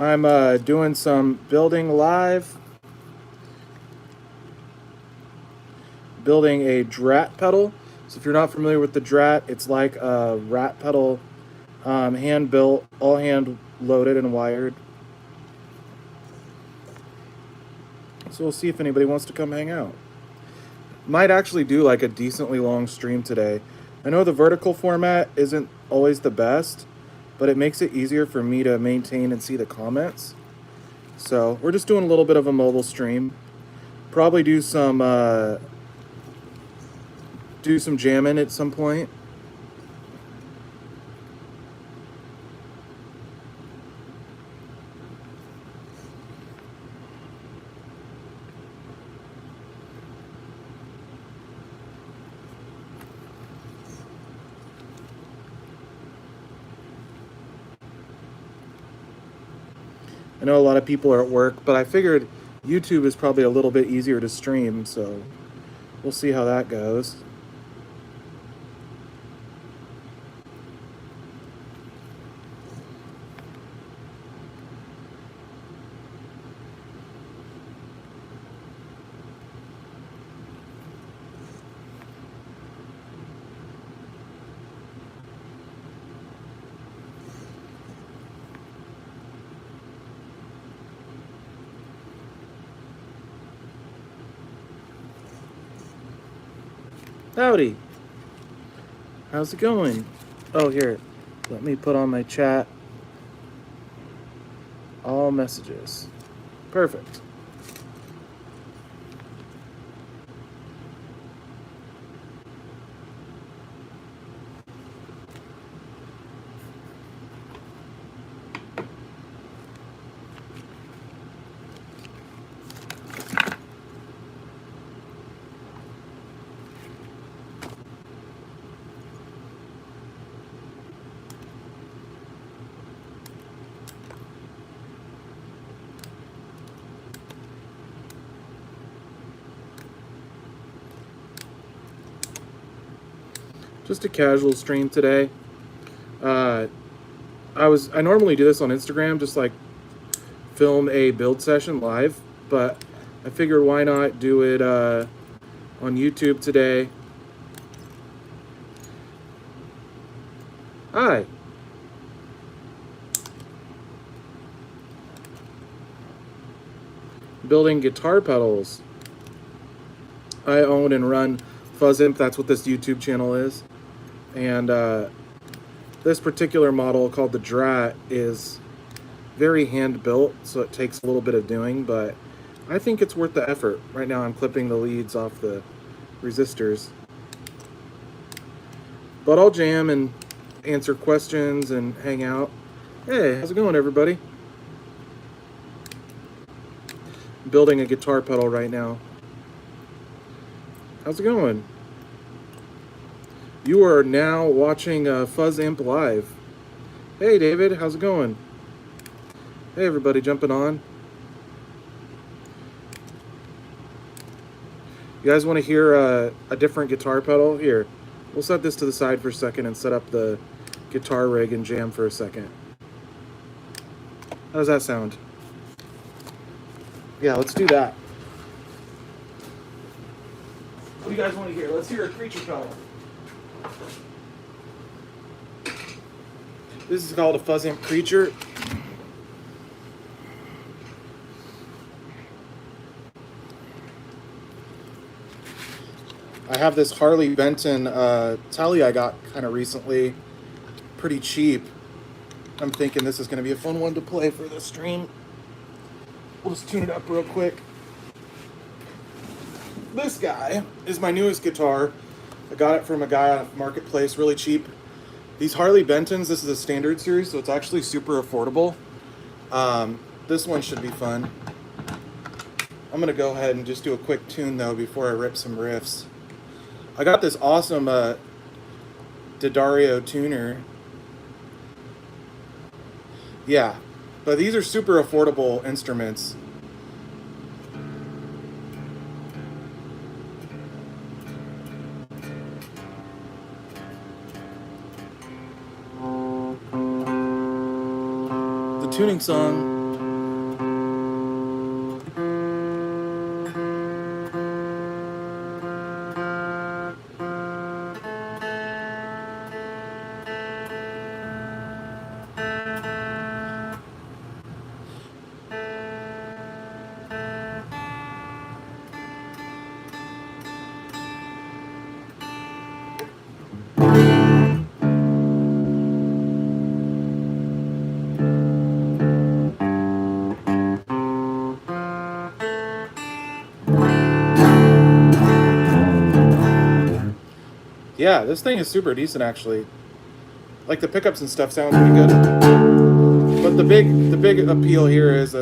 I'm doing some building live. Building a Drat pedal. So if you're not familiar with the Drat, it's like a rat pedal, hand built, all hand loaded and wired. So we'll see if anybody wants to come hang out. Might actually do like a decently long stream today. I know the vertical format isn't always the best, but it makes it easier for me to maintain and see the comments. So we're just doing a little bit of a mobile stream. Probably do some jamming at some point. I know a lot of people are at work, but I figured YouTube is probably a little bit easier to stream, so we'll see how that goes. Howdy. How's it going? Oh, here. Let me put on my chat. All messages. Perfect. Just a casual stream today. I normally do this on Instagram, just like film a build session live, but I figured why not do it on YouTube today. Hi. Building guitar pedals. I own and run Fuzz Imp, that's what this YouTube channel is. And this particular model called the Drat is very hand built, so it takes a little bit of doing, but I think it's worth the effort. Right now I'm clipping the leads off the resistors. But I'll jam and answer questions and hang out. Hey, how's it going, everybody? I'm building a guitar pedal right now. How's it going? You are now watching Fuzz Imp Live. Hey, David, how's it going? Hey, everybody jumping on. You guys want to hear a different guitar pedal? Here, we'll set this to the side for a second and set up the guitar rig and jam for a second. How does that sound? Yeah, let's do that. What do you guys want to hear? Let's hear a creature pedal. This is called a Fuzz Imp Creature. I have this Harley Benton Tele I got kind of recently, pretty cheap. I'm thinking this is going to be a fun one to play for the stream. We'll just tune it up real quick. This guy is my newest guitar. I got it from a guy on a marketplace, really cheap. These Harley Bentons, this is a standard series, so it's actually super affordable. This one should be fun. I'm gonna go ahead and just do a quick tune though before I rip some riffs. I got this awesome D'Addario tuner. Yeah, but these are super affordable instruments. The tuning song. Yeah, this thing is super decent actually. Like the pickups and stuff sound pretty good. But the big appeal here is so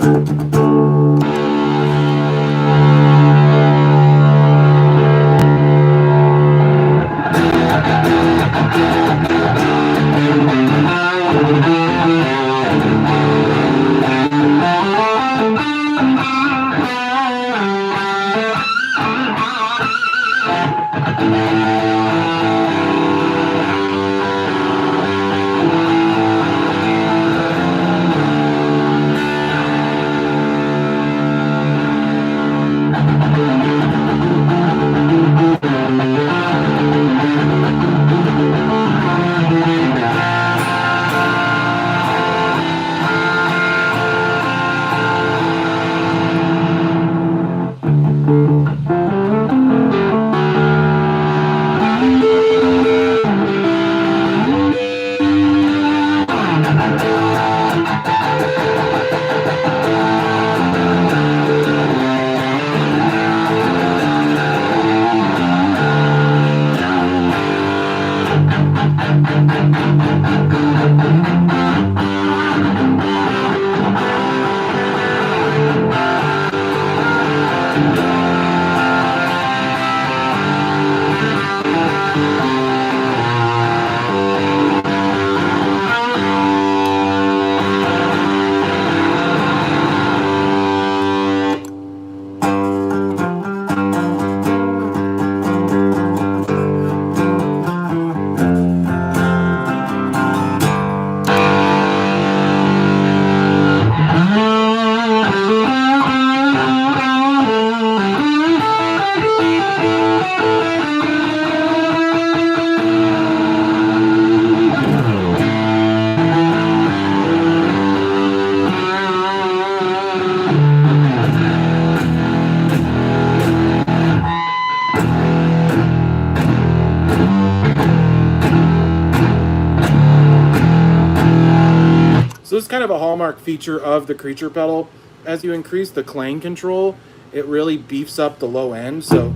this is kind of a hallmark feature of the Creature pedal. As you increase the clang control, it really beefs up the low end. So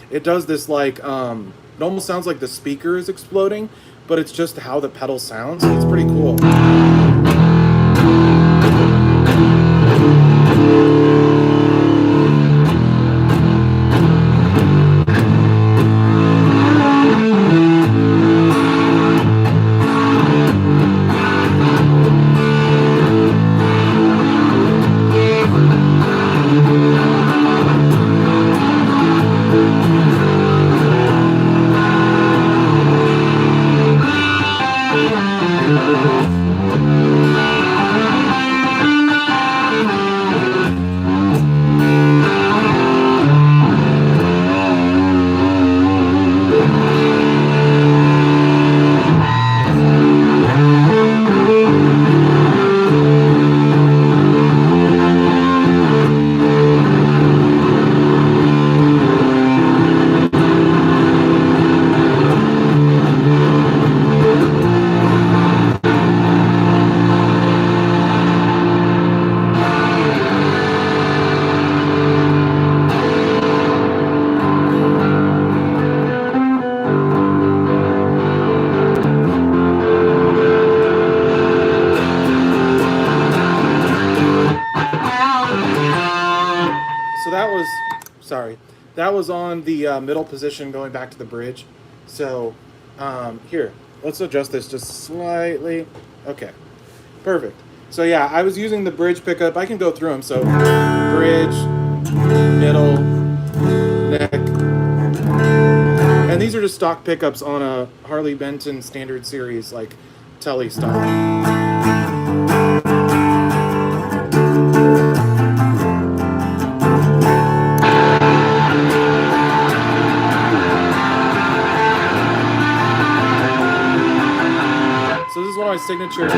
it does this like, it almost sounds like the speaker is exploding, but it's just how the pedal sounds. It's pretty cool. That was on the middle position going back to the bridge. So here, let's adjust this just slightly. Okay, perfect. So yeah, I was using the bridge pickup. I can go through them. So bridge, middle, neck. And these are just stock pickups on a Harley Benton standard series, like Telly style. signature.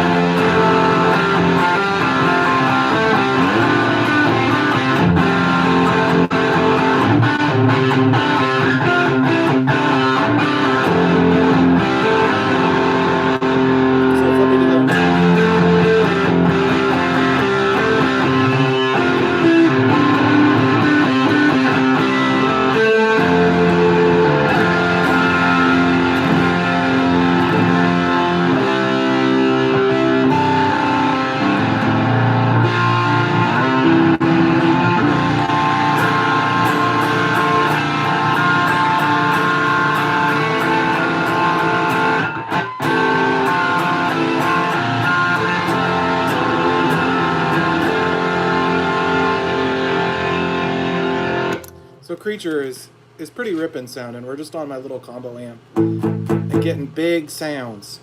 So Creature is pretty ripping sounding. We're just on my little combo amp and getting big sounds.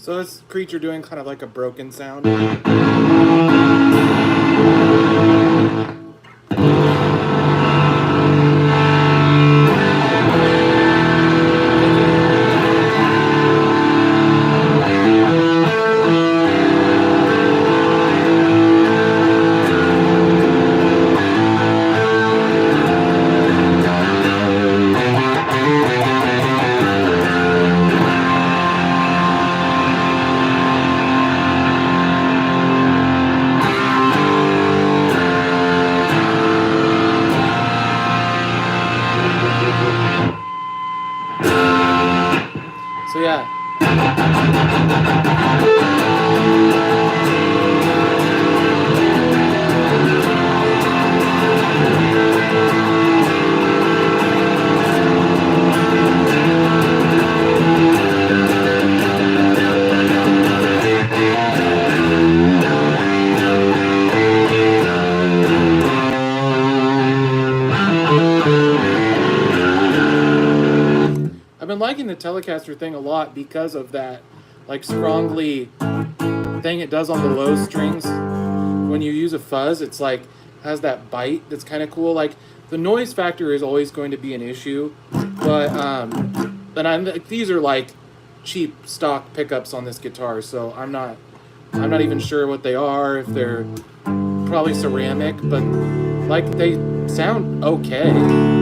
So this Creature doing kind of like a broken sound. So yeah. I've been liking the Telecaster thing a lot because of that, like, scrongly thing it does on the low strings. When you use a fuzz, it's like has that bite that's kind of cool. Like, the noise factor is always going to be an issue, but these are like cheap stock pickups on this guitar, so I'm not even sure what they are. If they're probably ceramic, but like they sound okay.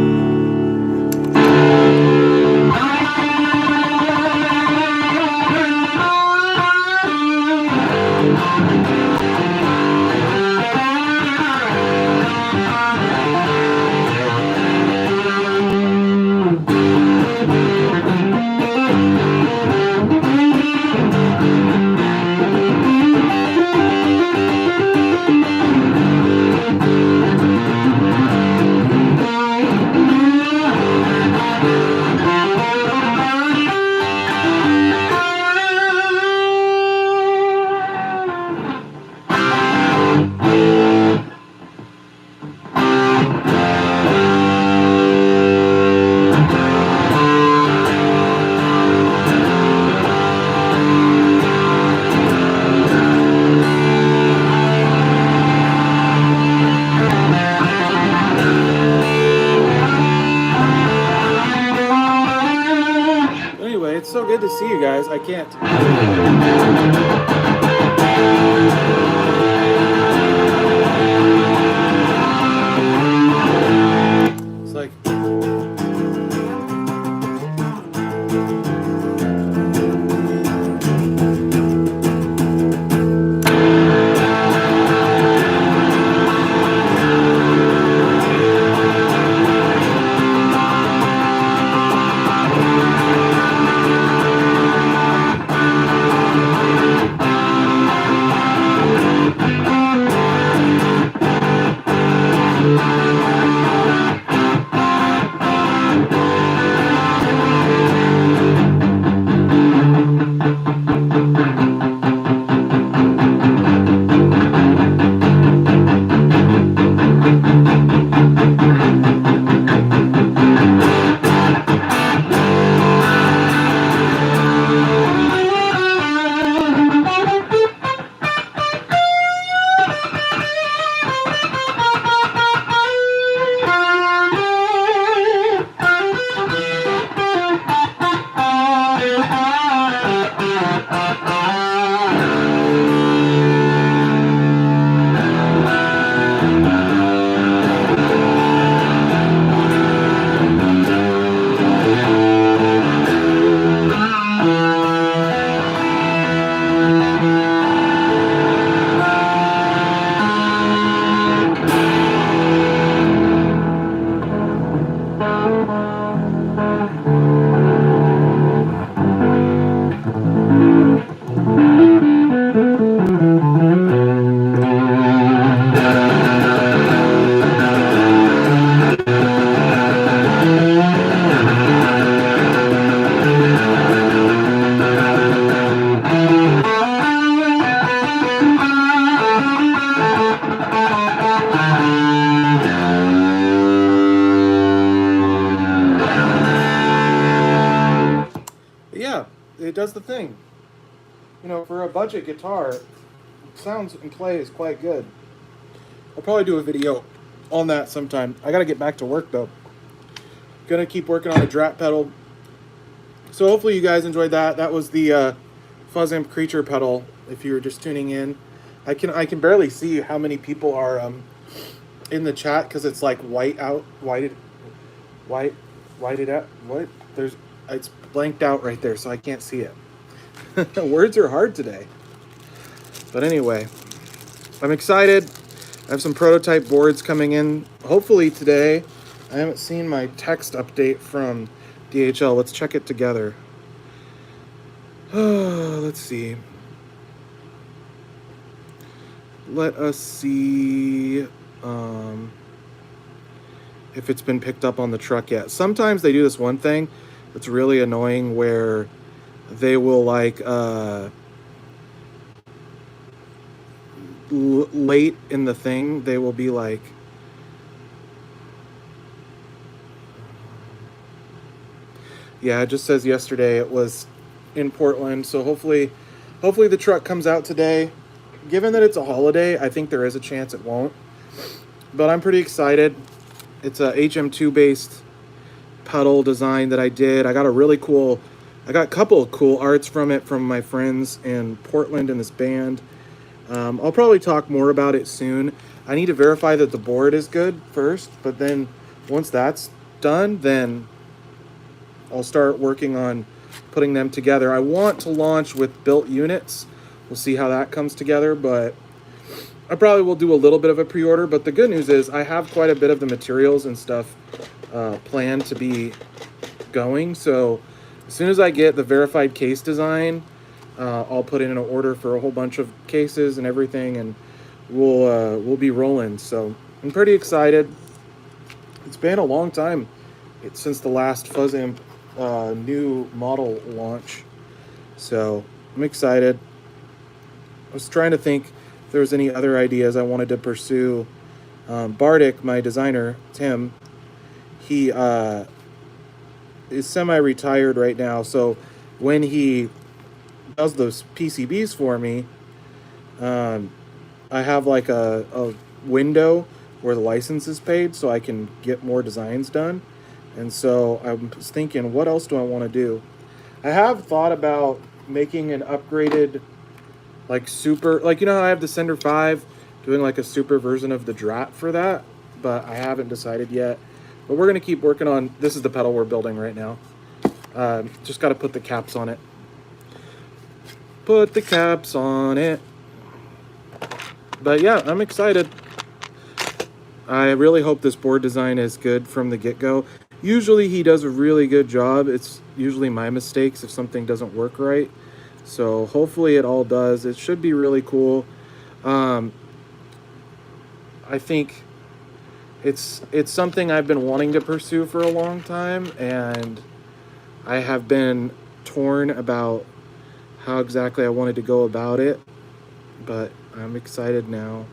It's so good to see you guys. I can't. does the thing. You know, for a budget guitar, sounds and play is quite good. I'll probably do a video on that sometime. I gotta get back to work though. Gonna keep working on the Drat pedal. So hopefully you guys enjoyed that. That was the Fuzz Imp Creature pedal. If you were just tuning in, I can barely see how many people are in the chat because it's like whited out. What? It's blanked out right there, so I can't see it. Words are hard today. But anyway, I'm excited. I have some prototype boards coming in, hopefully today. I haven't seen my text update from DHL. Let's check it together. Let's see. Let us see if it's been picked up on the truck yet. Sometimes they do this one thing that's really annoying where they will like late in the thing they will be like yeah, it just says yesterday it was in Portland, so hopefully the truck comes out today. Given that it's a holiday, I think there is a chance it won't, but I'm pretty excited. It's a HM2 based pedal design that I did. I got a couple of cool arts from it from my friends in Portland in this band. I'll probably talk more about it soon. I need to verify that the board is good first, but then once that's done, then I'll start working on putting them together. I want to launch with built units. We'll see how that comes together, but I probably will do a little bit of a pre-order. But the good news is I have quite a bit of the materials and stuff planned to be going. So as soon as I get the verified case design, I'll put in an order for a whole bunch of cases and everything, and we'll be rolling. So I'm pretty excited. It's been a long time since the last Fuzz Imp new model launch, so I'm excited. I was trying to think if there was any other ideas I wanted to pursue. Bardic, my designer, Tim, he is semi-retired right now, so when he does those PCBs for me, I have like a window where the license is paid so I can get more designs done. And so I was thinking, what else do I want to do? I have thought about making an upgraded, like super, like, you know how I have the Sender 5, doing like a super version of the Drat for that, but I haven't decided yet. But we're going to keep working on, this is the pedal we're building right now. Just got to put the caps on it. Put the caps on it. But yeah, I'm excited. I really hope this board design is good from the get-go. Usually he does a really good job. It's usually my mistakes if something doesn't work right. So hopefully it all does. It should be really cool. I think it's something I've been wanting to pursue for a long time, and I have been torn about how exactly I wanted to go about it, but I'm excited now.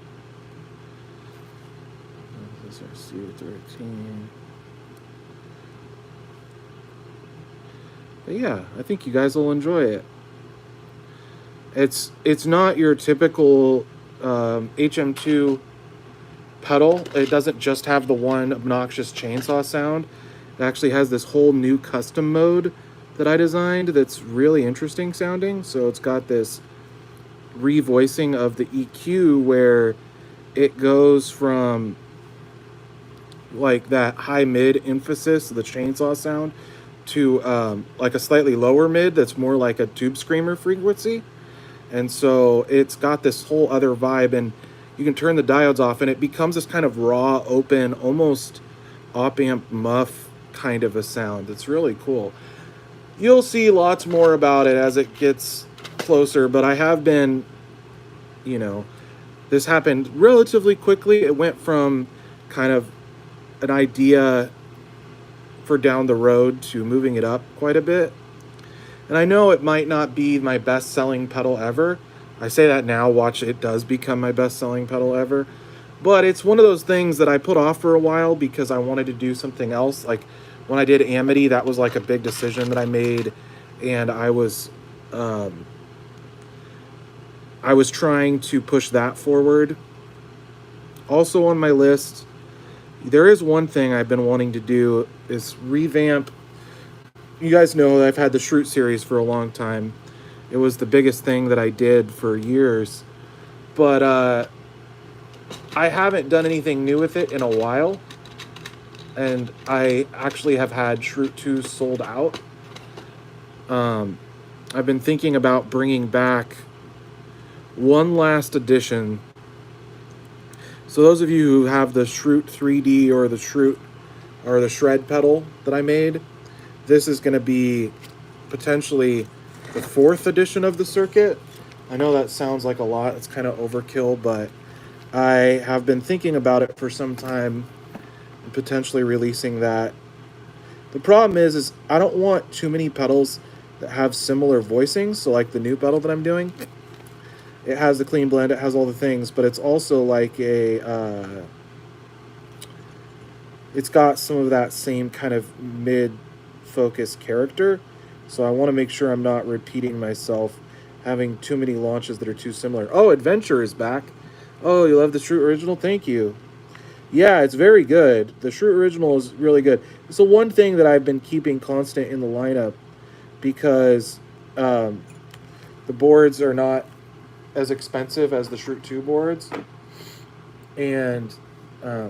This is C13. But yeah, I think you guys will enjoy it. It's not your typical HM2 pedal. It doesn't just have the one obnoxious chainsaw sound. It actually has this whole new custom mode that I designed that's really interesting sounding. So it's got this revoicing of the EQ where it goes from like that high mid emphasis, the chainsaw sound, to like a slightly lower mid that's more like a tube screamer frequency. And so it's got this whole other vibe, and you can turn the diodes off and it becomes this kind of raw, open, almost op-amp muff kind of a sound. It's really cool. You'll see lots more about it as it gets closer, but I have been, you know, this happened relatively quickly. It went from kind of an idea for down the road to moving it up quite a bit. And I know it might not be my best-selling pedal ever. I say that now, watch, it does become my best-selling pedal ever. But it's one of those things that I put off for a while because I wanted to do something else. Like when I did Amity, that was like a big decision that I made, and I was I was trying to push that forward. Also on my list, there is one thing I've been wanting to do is revamp. You guys know that I've had the Shroot series for a long time. It was the biggest thing that I did for years. But I haven't done anything new with it in a while. And I actually have had Shroot 2 sold out. I've been thinking about bringing back one last edition. So those of you who have the Shroot 3D or the Shroot or the Shred pedal that I made, this is going to be potentially the 4th edition of the circuit. I know that sounds like a lot. It's kind of overkill, but I have been thinking about it for some time and potentially releasing that. The problem is I don't want too many pedals that have similar voicings. So like the new pedal that I'm doing, it has the clean blend, it has all the things, but it's also like a, it's got some of that same kind of mid-focus character. So I want to make sure I'm not repeating myself, having too many launches that are too similar. Oh, Adventure is back. Oh, you love the Shroot Original? Thank you. Yeah, it's very good. The Shroot Original is really good. It's the one thing that I've been keeping constant in the lineup because the boards are not as expensive as the Shroot 2 boards. And I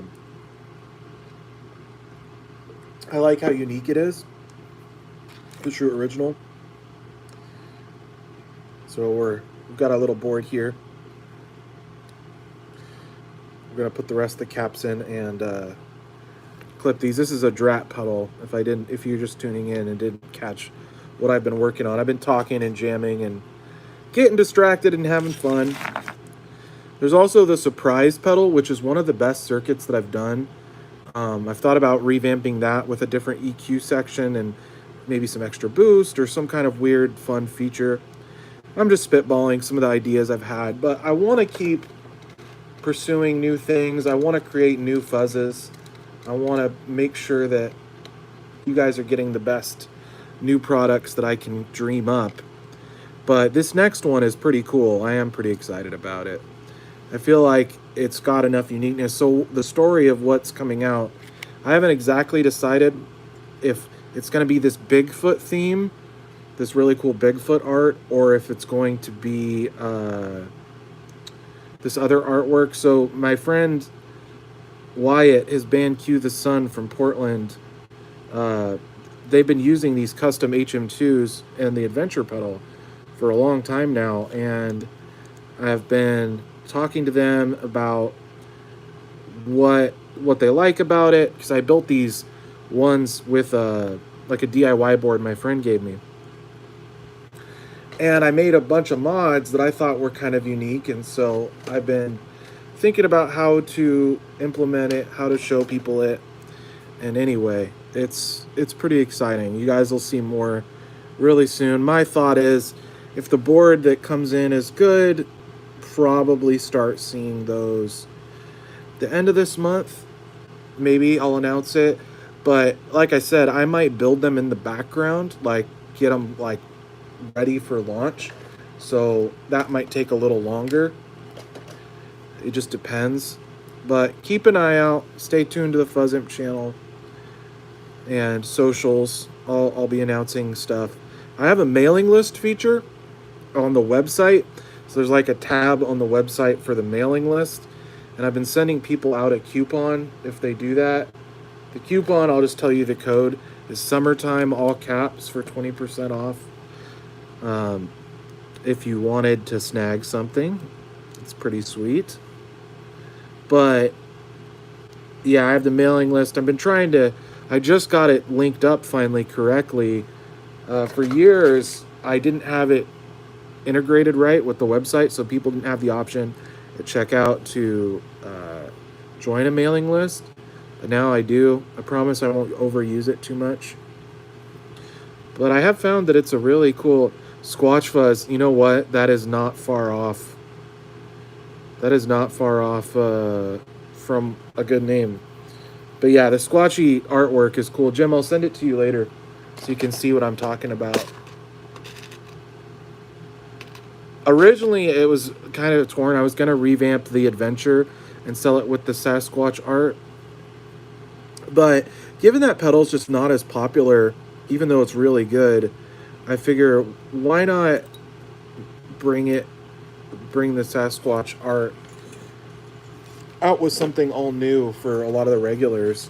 like how unique it is, the Shroot Original. So we've got a little board here. We're going to put the rest of the caps in and clip these. This is a Drat pedal, if you're just tuning in and didn't catch what I've been working on. I've been talking and jamming and getting distracted and having fun. There's also the Surprise pedal, which is one of the best circuits that I've done. I've thought about revamping that with a different EQ section and maybe some extra boost or some kind of weird fun feature. I'm just spitballing some of the ideas I've had, but I want to keep pursuing new things. I want to create new fuzzes. I want to make sure that you guys are getting the best new products that I can dream up. But this next one is pretty cool. I am pretty excited about it. I feel like it's got enough uniqueness. So the story of what's coming out, I haven't exactly decided if it's going to be this Bigfoot theme, this really cool Bigfoot art, or if it's going to be this other artwork. So my friend Wyatt, his band Cue the Sun from Portland, they've been using these custom HM2s and the Adventure pedal for a long time now, and I've been talking to them about what they like about it, because I built these ones with like a DIY board my friend gave me, and I made a bunch of mods that I thought were kind of unique, and so I've been thinking about how to implement it, how to show people it, and anyway, it's pretty exciting. You guys will see more really soon. My thought is, if the board that comes in is good, probably start seeing those the end of this month. Maybe I'll announce it, but like I said, I might build them in the background, like get them like ready for launch, so that might take a little longer. It just depends, but keep an eye out. Stay tuned to the Fuzz Imp channel and socials. I'll be announcing stuff. I have a mailing list feature on the website, so there's like a tab on the website for the mailing list, and I've been sending people out a coupon if they do that. The coupon, I'll just tell you the code, is Summertime, all caps, for 20% off. If you wanted to snag something, it's pretty sweet. But yeah, I have the mailing list. I've been trying to, I just got it linked up finally correctly. For years, I didn't have it integrated right with the website, so people didn't have the option at checkout to join a mailing list. But now I do. I promise I won't overuse it too much. But I have found that it's a really cool Squatch Fuzz. You know what? That is not far off. That is not far off from a good name. But yeah, the Squatchy artwork is cool. Jim, I'll send it to you later so you can see what I'm talking about. Originally, it was kind of torn. I was going to revamp the adventure and sell it with the Sasquatch art. But given that pedal's just not as popular, even though it's really good, I figure why not bring it, bring the Sasquatch art out with something all new for a lot of the regulars.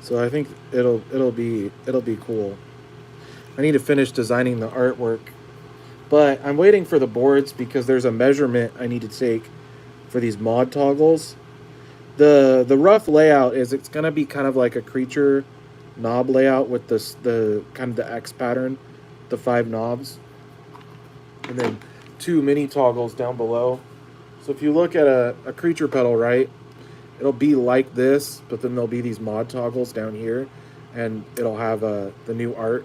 So I think it'll be cool. I need to finish designing the artwork, but I'm waiting for the boards because there's a measurement I need to take for these mod toggles. The rough layout is it's gonna be kind of like a creature knob layout with the kind of the X pattern, the 5 knobs, and then 2 mini toggles down below. So if you look at a creature pedal, right, it'll be like this, but then there'll be these mod toggles down here, and it'll have the new art.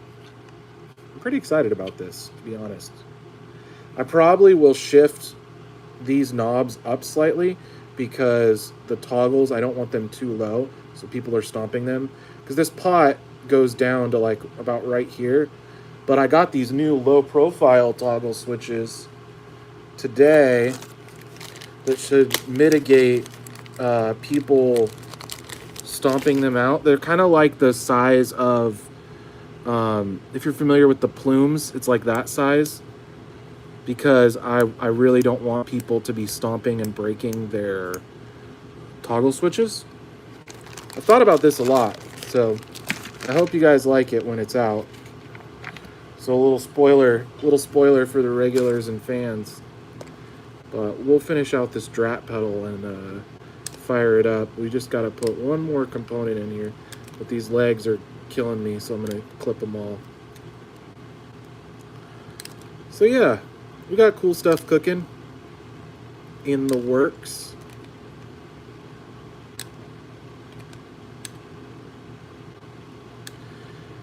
I'm pretty excited about this, to be honest. I probably will shift these knobs up slightly because the toggles, I don't want them too low, so people are stomping them. Because this pot goes down to like about right here, but I got these new low profile toggle switches today that should mitigate people stomping them out. They're kind of like the size of, if you're familiar with the plumes, it's like that size, because I really don't want people to be stomping and breaking their toggle switches. I've thought about this a lot, so I hope you guys like it when it's out. So a little spoiler for the regulars and fans. But we'll finish out this Drat pedal and fire it up. We just got to put one more component in here, but these legs are killing me, so I'm going to clip them all. So yeah, we got cool stuff cooking in the works.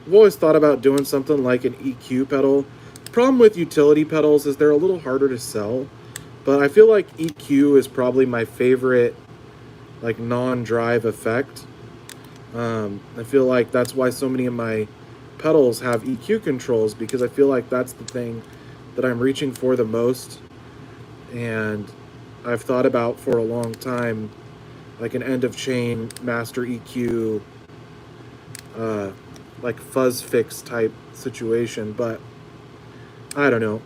I've always thought about doing something like an EQ pedal. The problem with utility pedals is they're a little harder to sell, but I feel like EQ is probably my favorite like non-drive effect. I feel like that's why so many of my pedals have EQ controls, because I feel like that's the thing that I'm reaching for the most, and I've thought about for a long time like an end of chain master EQ, like fuzz fix type situation. But I don't know,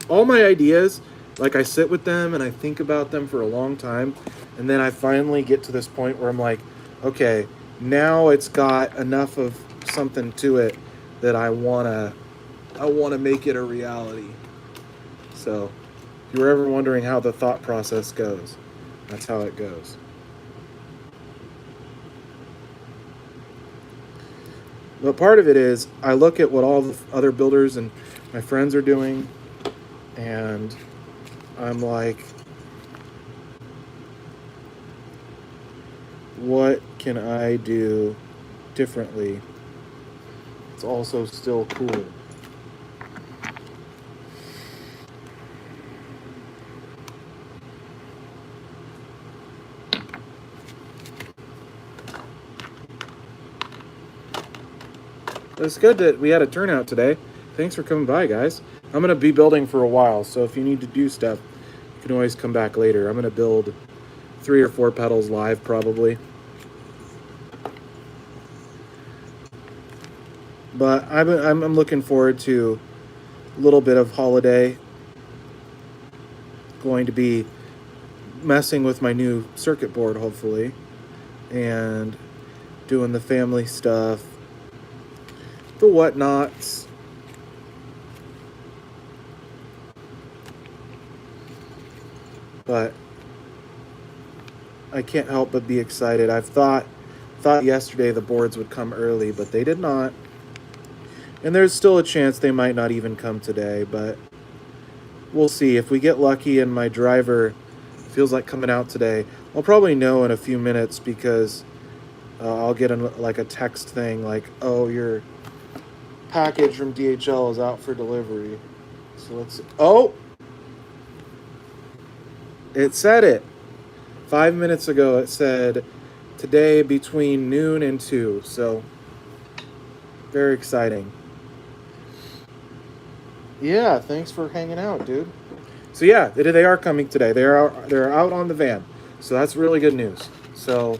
all my ideas, like I sit with them and I think about them for a long time, and then I finally get to this point where I'm like, okay, now it's got enough of something to it that I wanna make it a reality. So if you were ever wondering how the thought process goes, that's how it goes. But part of it is I look at what all the other builders and my friends are doing, and I'm like, what can I do differently? It's also still cool. It's good that we had a turnout today. Thanks for coming by, guys. I'm going to be building for a while, so if you need to do stuff, you can always come back later. I'm going to build 3 or 4 pedals live, probably. But I'm looking forward to a little bit of holiday. Going to be messing with my new circuit board, hopefully, and doing the family stuff, the whatnots. But I can't help but be excited. I've thought yesterday the boards would come early, but they did not. And there's still a chance they might not even come today, but we'll see. If we get lucky and my driver feels like coming out today, I'll probably know in a few minutes, because I'll get like a text thing like, oh, your package from DHL is out for delivery. So let's see. Oh, it said it. 5 minutes ago it said today between noon and 2. So very exciting. Yeah, thanks for hanging out, dude. So yeah, they are coming today. They're out on the van. So that's really good news. So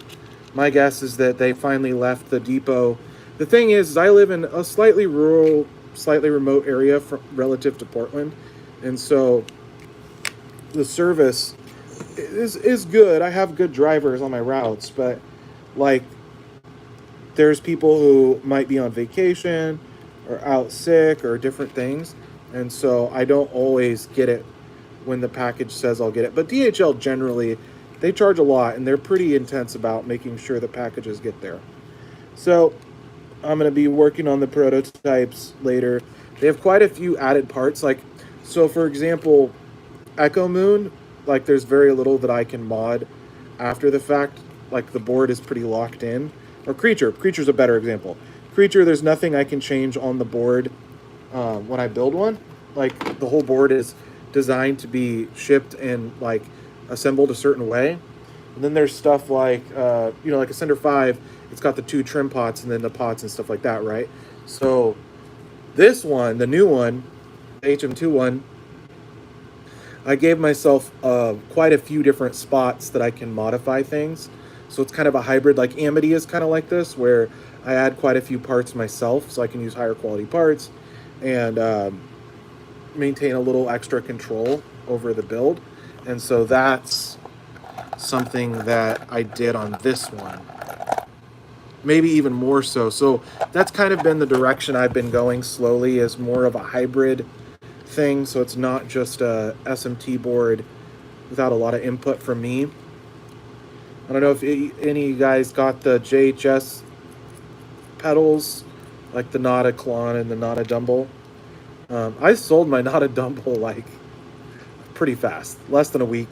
my guess is that they finally left the depot. The thing is I live in a slightly rural, slightly remote area relative to Portland. And so the service is good. I have good drivers on my routes, but like there's people who might be on vacation or out sick or different things. And so I don't always get it when the package says I'll get it. But DHL generally, they charge a lot and they're pretty intense about making sure the packages get there. So I'm going to be working on the prototypes later. They have quite a few added parts. Like, so for example, Echo Moon, like there's very little that I can mod after the fact. Like the board is pretty locked in. Or Creature's a better example. Creature, there's nothing I can change on the board when I build one. Like the whole board is designed to be shipped and like assembled a certain way. And then there's stuff like like a Cinder 5, it's got the 2 trim pots and then the pots and stuff like that, right? So this one, the new one, HM2 one, I gave myself quite a few different spots that I can modify things. So it's kind of a hybrid, like Amity is kind of like this, where I add quite a few parts myself so I can use higher quality parts and maintain a little extra control over the build. And so that's something that I did on this one. Maybe even more so. So that's kind of been the direction I've been going slowly, is more of a hybrid thing. So it's not just a SMT board without a lot of input from me. I don't know if any of you guys got the JHS pedals, like the Nada Klon and the Nada Dumble. I sold my Nada Dumble like pretty fast, less than a week,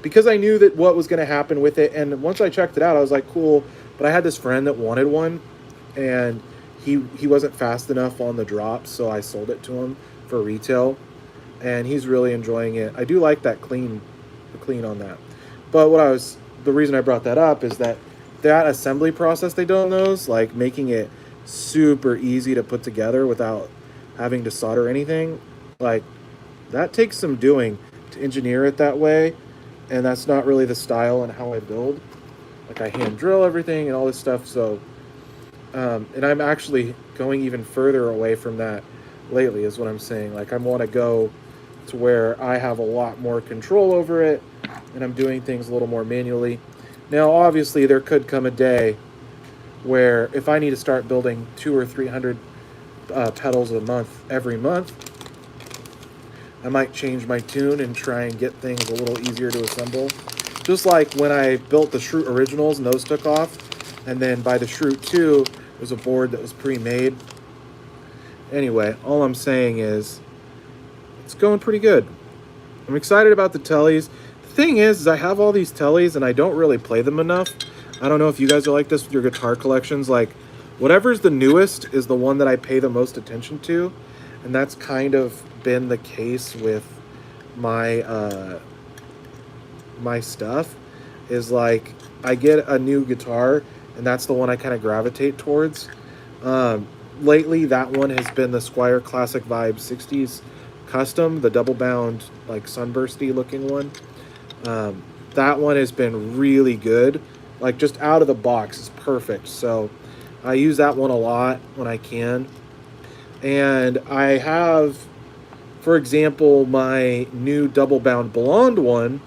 because I knew that what was going to happen with it. And once I checked it out, I was like, cool. But I had this friend that wanted one, and he wasn't fast enough on the drops, so I sold it to him for retail, and he's really enjoying it. I do like that the clean on that. But the reason I brought that up is that assembly process they do on those, like making it super easy to put together without having to solder anything, like that takes some doing to engineer it that way. And that's not really the style and how I build. Like I hand drill everything and all this stuff. So, and I'm actually going even further away from that lately is what I'm saying. Like I want to go to where I have a lot more control over it and I'm doing things a little more manually. Now, obviously there could come a day where if I need to start building 200 or 300 pedals a month, every month, I might change my tune and try and get things a little easier to assemble. Just like when I built the Shroot Originals and those took off, and then by the Shroot 2, it was a board that was pre-made. Anyway, all I'm saying is, it's going pretty good. I'm excited about the tellies. The thing is I have all these tellies and I don't really play them enough. I don't know if you guys are like this with your guitar collections. Like, whatever's the newest is the one that I pay the most attention to. And that's kind of been the case with my my stuff, is like I get a new guitar and that's the one I kind of gravitate towards. Lately that one has been the Squier Classic Vibe 60s Custom, the double bound like sunbursty looking one. That one has been really good, like just out of the box is perfect. So I use that one a lot when I can. And I have, for example, my new double bound blonde one.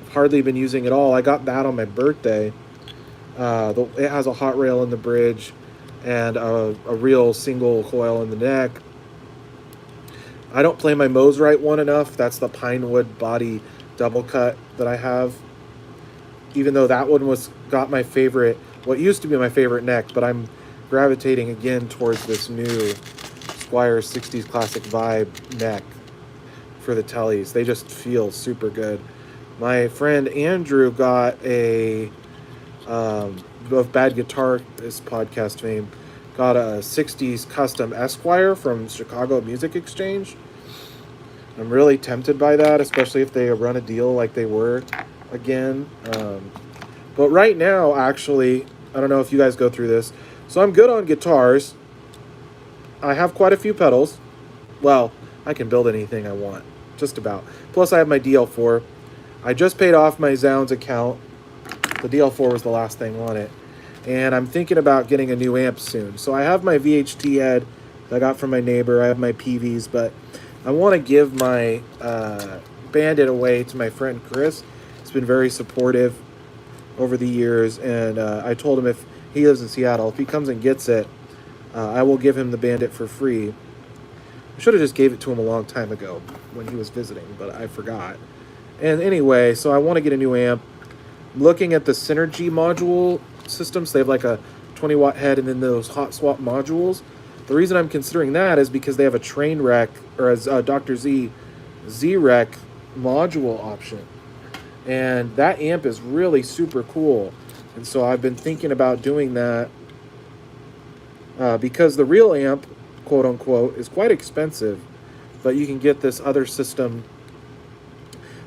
I've hardly been using it all. I got that on my birthday. It has a hot rail in the bridge and a real single coil in the neck. I don't play my Mosrite one enough. That's the Pinewood body double cut that I have. Even though that one got my favorite, what used to be my favorite neck, but I'm gravitating again towards this new Squier 60s Classic Vibe neck for the tellies. They just feel super good. My friend Andrew got of Bad Guitar, this podcast fame, got a 60s custom Esquire from Chicago Music Exchange. I'm really tempted by that, especially if they run a deal like they were again. But right now, actually, I don't know if you guys go through this. So I'm good on guitars. I have quite a few pedals. Well, I can build anything I want, just about. Plus, I have my DL4. I just paid off my Zounds account. The DL4 was the last thing on it. And I'm thinking about getting a new amp soon. So I have my VHT head that I got from my neighbor. I have my PVs, but I want to give my Bandit away to my friend Chris. He's been very supportive over the years, and I told him if he lives in Seattle, if he comes and gets it, I will give him the Bandit for free. I should have just gave it to him a long time ago when he was visiting, but I forgot. And anyway, so I want to get a new amp. I'm looking at the Synergy module systems. They have like a 20 watt head and then those hot swap modules. The reason I'm considering that is because they have a Trainwreck, or as Dr. Z, Z-Rec module option. And that amp is really super cool. And so I've been thinking about doing that because the real amp, quote unquote, is quite expensive, but you can get this other system.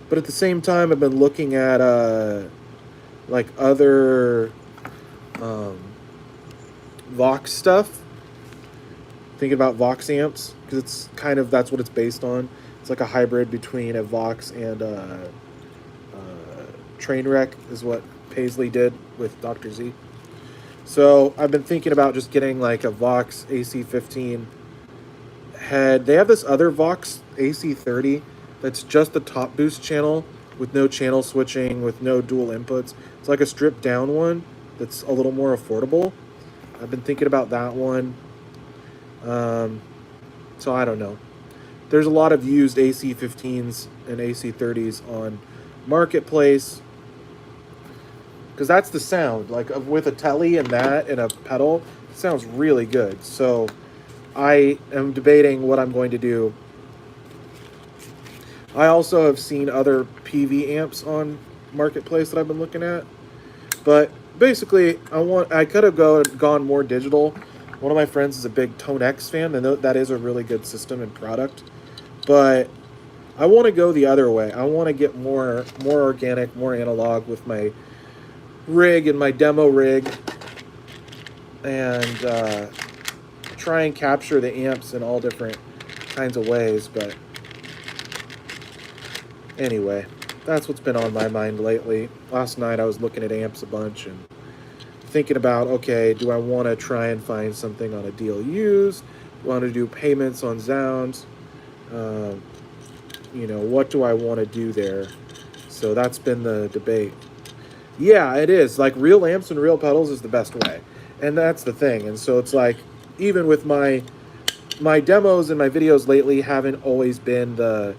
But at the same time, I've been looking at like other Vox stuff. Thinking about Vox amps, because it's kind of, that's what it's based on. It's like a hybrid between a Vox and Trainwreck is what Paisley did with Dr. Z. So I've been thinking about just getting like a Vox AC15 head. They have this other Vox AC30 that's just the top boost channel with no channel switching, with no dual inputs. It's like a stripped down one that's a little more affordable. I've been thinking about that one. So I don't know. There's a lot of used AC15s and AC30s on Marketplace, because that's the sound, like with a telly and that and a pedal, it sounds really good. So I am debating what I'm going to do. I also have seen other PV amps on Marketplace that I've been looking at, but basically I could have gone more digital. One of my friends is a big Tone X fan, and that is a really good system and product, but I want to go the other way. I want to get more organic, more analog with my rig and my demo rig, and try and capture the amps in all different kinds of ways. But anyway, that's what's been on my mind lately. Last night I was looking at amps a bunch and thinking about, okay, do I want to try and find something on a deal used? Do I want to do payments on Zounds? You know, what do I want to do there? So that's been the debate. Yeah, it is. Like, real amps and real pedals is the best way. And that's the thing. And so it's like, even with my demos and my videos lately haven't always been the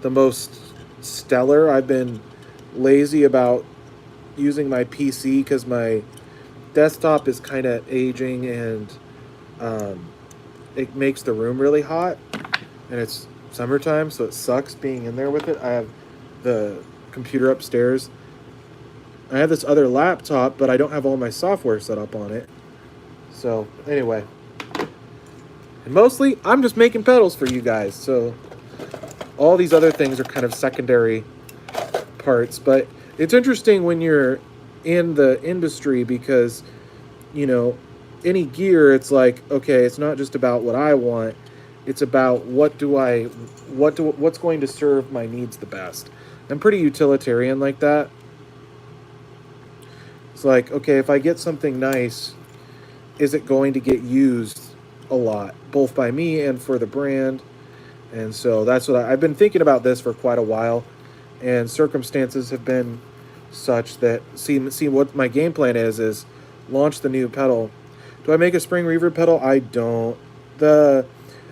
most stellar. I've been lazy about using my PC because my desktop is kind of aging, and it makes the room really hot, and it's summertime, so it sucks being in there with it. I have the computer upstairs. I have this other laptop, but I don't have all my software set up on it. So anyway, and mostly I'm just making pedals for you guys, so all these other things are kind of secondary parts. But it's interesting when you're in the industry, because, you know, any gear, it's like, okay, it's not just about what I want, it's about what's going to serve my needs the best. I'm pretty utilitarian like that. It's like, okay, if I get something nice, is it going to get used a lot, both by me and for the brand? And so that's what I've been thinking about this for quite a while, and circumstances have been such that see what my game plan is launch the new pedal. Do I make a spring reverb pedal? I don't. The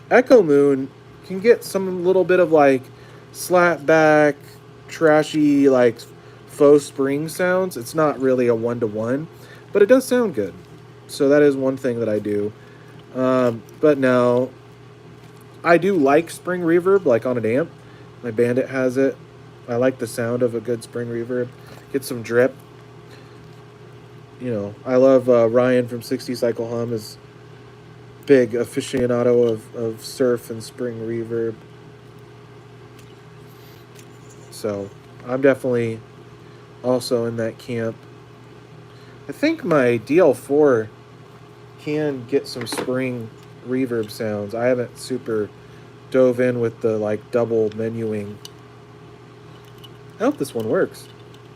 Echo Moon can get some little bit of like slap back, trashy, like faux spring sounds. It's not really a one-to-one, but it does sound good. So that is one thing that I do. But no, I do like spring reverb, like on an amp. My Bandit has it. I like the sound of a good spring reverb. Get some drip. You know, I love Ryan from 60 Cycle Hum is big aficionado of surf and spring reverb. So I'm definitely also in that camp. I think my DL4 can get some spring reverb sounds. I haven't super dove in with the like double menuing. I hope this one works.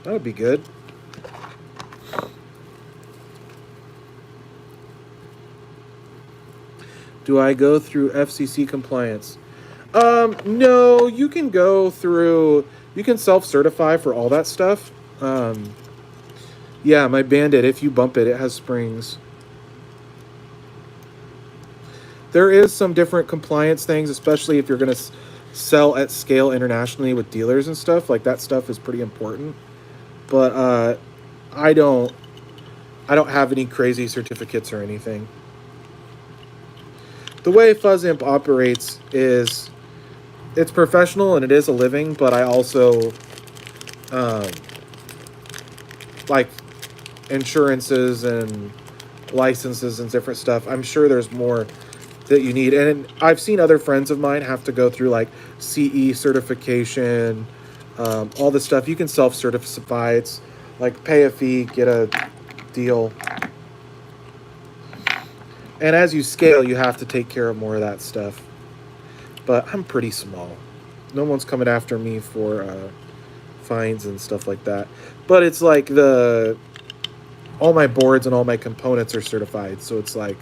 That would be good. Do I go through FCC compliance? No, you can go through, you can self-certify for all that stuff. Yeah, my Bandit, if you bump it, it has springs. There is some different compliance things, especially if you're going to sell at scale internationally with dealers and stuff. Like, that stuff is pretty important. But I don't have any crazy certificates or anything. The way Fuzz Imp operates is it's professional and it is a living, but I also like insurances and licenses and different stuff. I'm sure there's more that you need. And I've seen other friends of mine have to go through like CE certification, all this stuff. You can self-certify. It's like pay a fee, get a deal. And as you scale, you have to take care of more of that stuff. But I'm pretty small. No one's coming after me for fines and stuff like that. But it's like all my boards and all my components are certified. So it's like,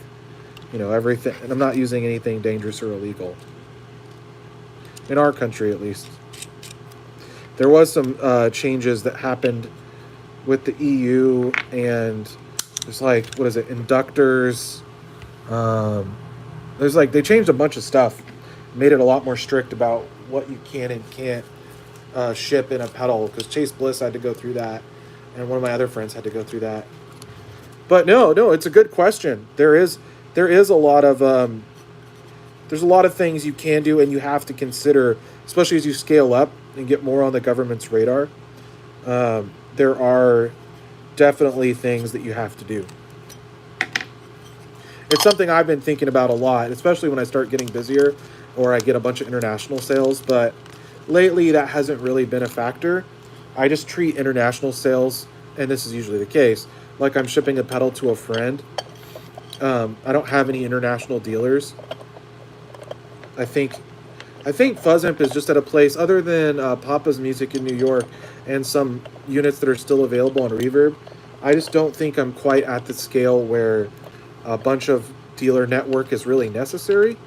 you know, everything. And I'm not using anything dangerous or illegal. In our country, at least. There was some changes that happened with the EU. And there's like, what is it, inductors. There's like, they changed a bunch of stuff. Made it a lot more strict about what you can and can't ship in a pedal, because Chase Bliss had to go through that, and one of my other friends had to go through that. But no, it's a good question. There is a lot of there's a lot of things you can do and you have to consider, especially as you scale up and get more on the government's radar. There are definitely things that you have to do. It's something I've been thinking about a lot, especially when I start getting busier or I get a bunch of international sales. But lately, that hasn't really been a factor. I just treat international sales, and this is usually the case, like I'm shipping a pedal to a friend. I don't have any international dealers. I think Fuzz Imp is just at a place, other than Papa's Music in New York and some units that are still available on Reverb, I just don't think I'm quite at the scale where a bunch of dealer network is really necessary.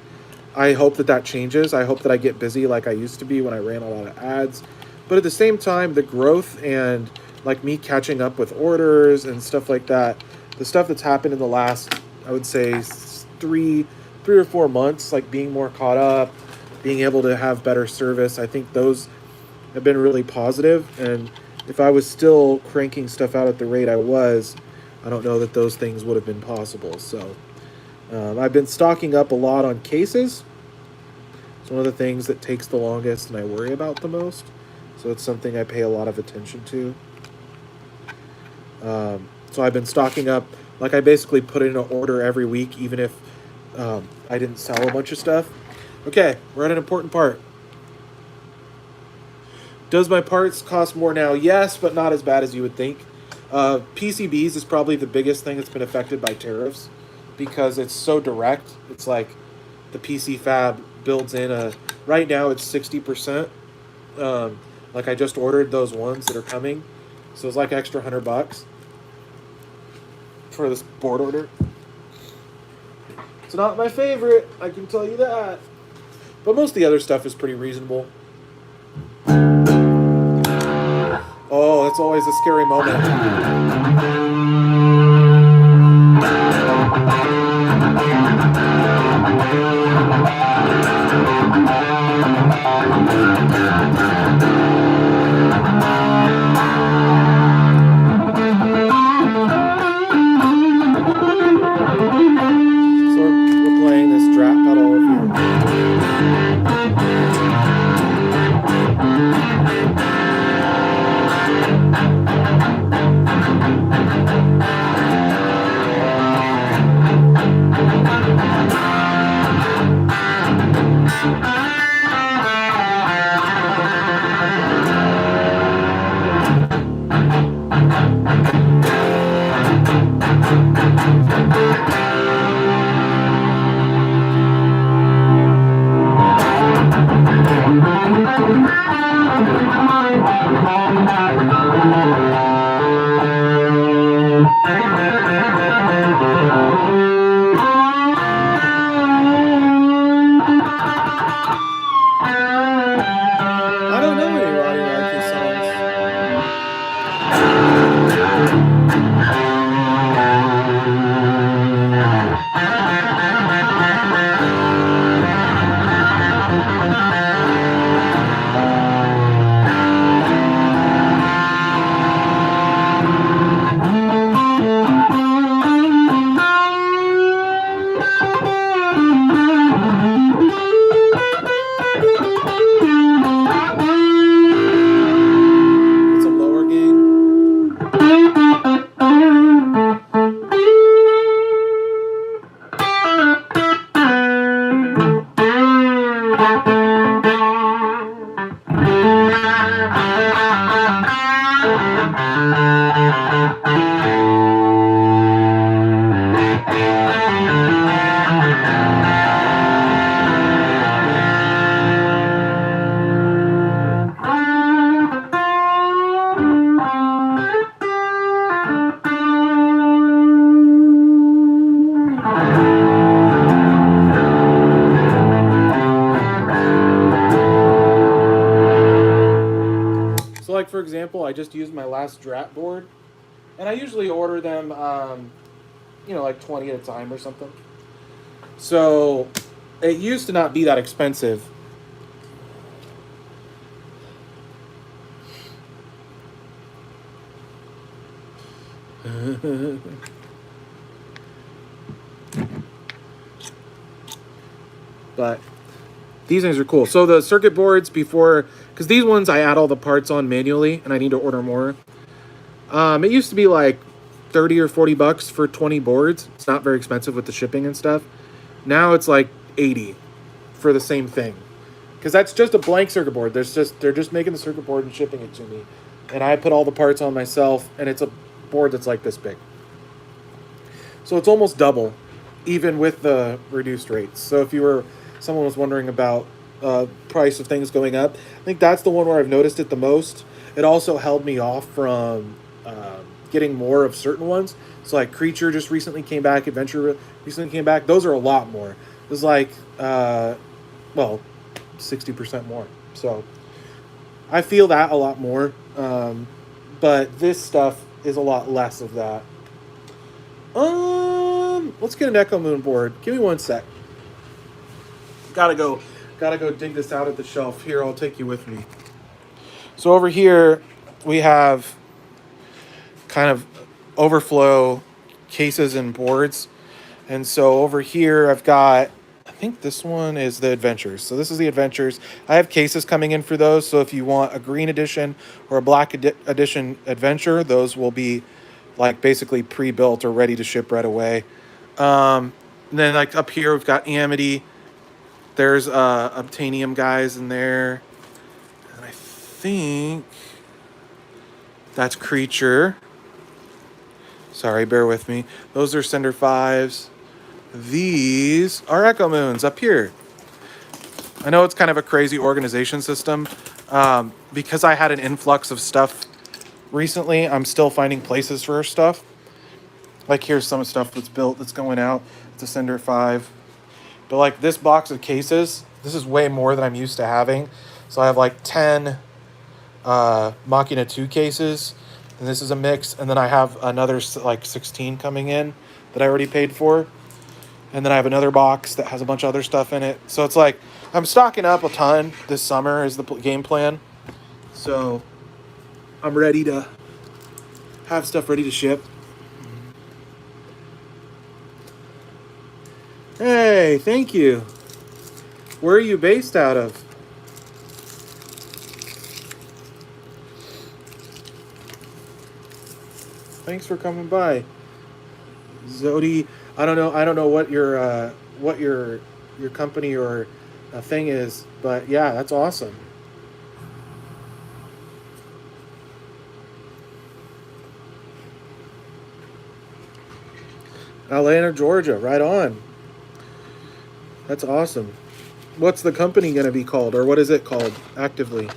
I hope that changes. I hope that I get busy like I used to be when I ran a lot of ads. But at the same time, the growth and like me catching up with orders and stuff like that, the stuff that's happened in the last, I would say, three or 4 months, like being more caught up, being able to have better service, I think those have been really positive. And if I was still cranking stuff out at the rate I was, I don't know that those things would have been possible. So I've been stocking up a lot on cases. It's one of the things that takes the longest and I worry about the most. So it's something I pay a lot of attention to. So I've been stocking up. Like, I basically put in an order every week, even if I didn't sell a bunch of stuff. Okay, we're at an important part. Does my parts cost more now? Yes, but not as bad as you would think. PCBs is probably the biggest thing that's been affected by tariffs, because it's so direct. It's like the PC fab builds in right now it's 60%. Like, I just ordered those ones that are coming, so it's like extra $100 for this board order. It's not my favorite, I can tell you that, but most of the other stuff is pretty reasonable. Oh, that's always a scary moment. I just used my last Drat board, and I usually order them, like 20 at a time or something. So it used to not be that expensive. But these things are cool. So the circuit boards before, because these ones I add all the parts on manually, and I need to order more. It used to be like 30 or 40 bucks for 20 boards. It's not very expensive with the shipping and stuff. Now it's like 80 for the same thing, because that's just a blank circuit board. They're just making the circuit board and shipping it to me, and I put all the parts on myself, and it's a board that's like this big. So it's almost double, even with the reduced rates. So if someone was wondering about price of things going up, I think that's the one where I've noticed it the most. It also held me off from getting more of certain ones. So like Creature just recently came back, Adventure recently came back. Those are a lot more. It was like 60% more. So I feel that a lot more. But this stuff is a lot less of that. Let's get an Echo Moon board. Give me one sec. Gotta go dig this out at the shelf. Here, I'll take you with me. So over here, we have kind of overflow cases and boards. And so over here, I've got, I think this one is the Adventures. So this is the Adventures. I have cases coming in for those. So if you want a green edition or a black edition Adventure, those will be like basically pre-built or ready to ship right away. And then like up here, we've got Amity. There's Obtainium guys in there. And I think that's Creature. Sorry, bear with me. Those are Cinder 5s. These are Echo Moons up here. I know it's kind of a crazy organization system. Because I had an influx of stuff recently, I'm still finding places for stuff. Like here's some stuff that's built that's going out. It's a Cinder 5. But like this box of cases, this is way more than I'm used to having. So I have like 10 Machina 2 cases. And this is a mix. And then I have another like 16 coming in that I already paid for. And then I have another box that has a bunch of other stuff in it. So it's like I'm stocking up a ton this summer is the game plan. So I'm ready to have stuff ready to ship. Hey, thank you. Where are you based out of? Thanks for coming by. Zodi, I don't know what your company or thing is, but yeah, that's awesome. Atlanta, Georgia, right on. That's awesome. What's the company going to be called, or what is it called actively?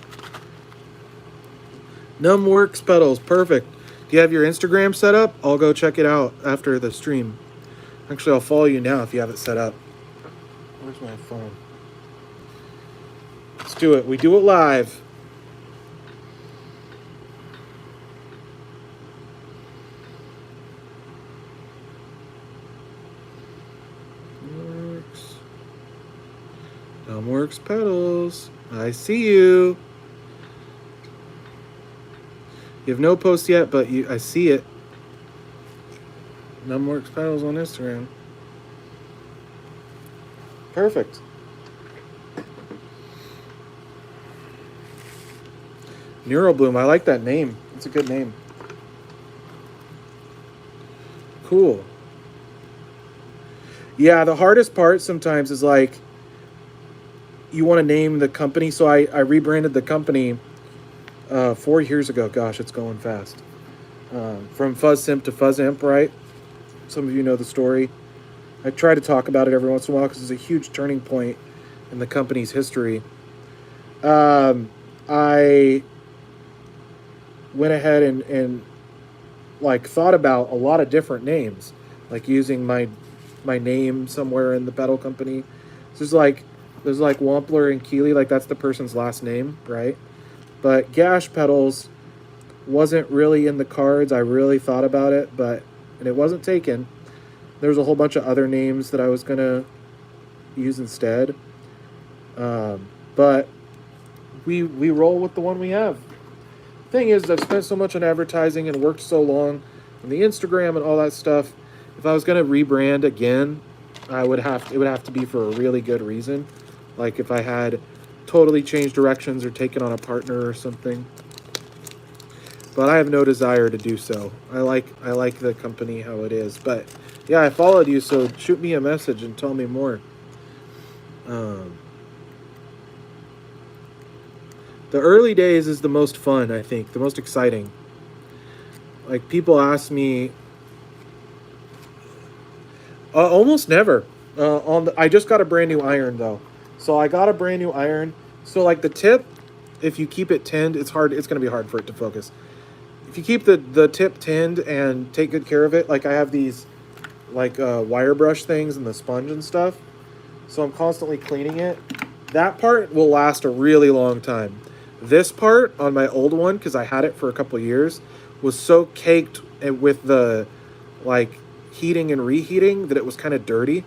Numbworks Pedals, perfect. Do you have your Instagram set up? I'll go check it out after the stream. Actually, I'll follow you now if you have it set up. Where's my phone? Let's do it. We do it live. Numbworks Pedals. I see you. You have no post yet, but I see it. Numbworks Pedals on Instagram. Perfect. Neurobloom. I like that name. It's a good name. Cool. Yeah, the hardest part sometimes is like you want to name the company. So I rebranded the company 4 years ago. Gosh, it's going fast. From Fuzz Imp to Fuzz Imp, right? Some of you know the story. I try to talk about it every once in a while because it's a huge turning point in the company's history. I went ahead and like thought about a lot of different names, like using my name somewhere in the pedal company. So there's like Wampler and Keeley, like that's the person's last name, right? But Gash Pedals wasn't really in the cards. I really thought about it, and it wasn't taken. There was a whole bunch of other names that I was gonna use instead. But we roll with the one we have. Thing is, I've spent so much on advertising and worked so long on the Instagram and all that stuff. If I was gonna rebrand again, it would have to be for a really good reason. Like if I had totally changed directions or taken on a partner or something. But I have no desire to do so. I like the company how it is. But yeah, I followed you, so shoot me a message and tell me more. The early days is the most fun, I think, the most exciting. Like people ask me, almost never. I just got a brand new iron though, so I got a brand new iron. So like the tip, if you keep it tinned, it's hard. It's gonna be hard for it to focus. If you keep the tip tinned and take good care of it, like I have these like wire brush things and the sponge and stuff, so I'm constantly cleaning it. That part will last a really long time. This part on my old one, because I had it for a couple of years, was so caked with the like heating and reheating that it was kind of dirty.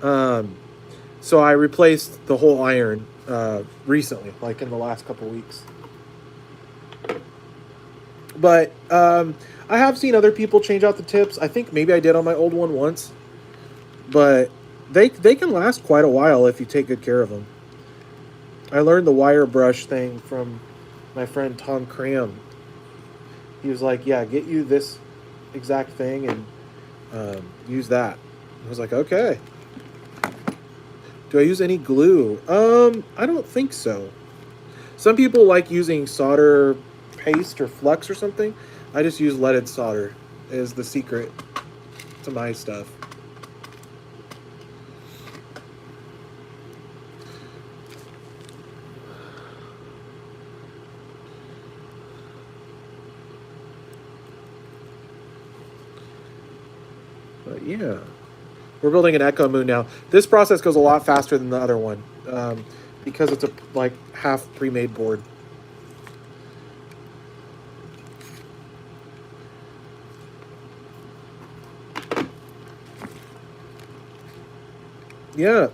So I replaced the whole iron recently, like in the last couple of weeks. But I have seen other people change out the tips. I think maybe I did on my old one once. But they can last quite a while if you take good care of them. I learned the wire brush thing from my friend Tom Cram. He was like, yeah, get you this exact thing and use that. I was like, okay. Do I use any glue? I don't think so. Some people like using solder paste or flux or something. I just use leaded solder is the secret to my stuff. But yeah, we're building an Echo Moon now. This process goes a lot faster than the other one because it's a like half pre-made board. Yeah,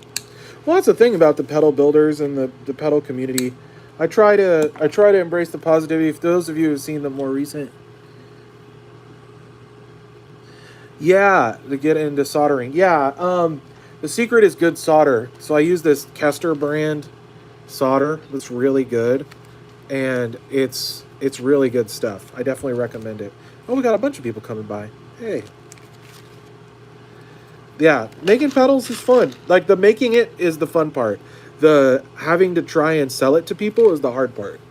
well, that's the thing about the pedal builders and the pedal community. I try to embrace the positivity. For those of you who've seen the more recent. Yeah, to get into soldering. Yeah, the secret is good solder. So I use this Kester brand solder that's really good, and it's really good stuff. I definitely recommend it. Oh, we got a bunch of people coming by. Hey. Yeah, making pedals is fun. Like the making it is the fun part. The having to try and sell it to people is the hard part.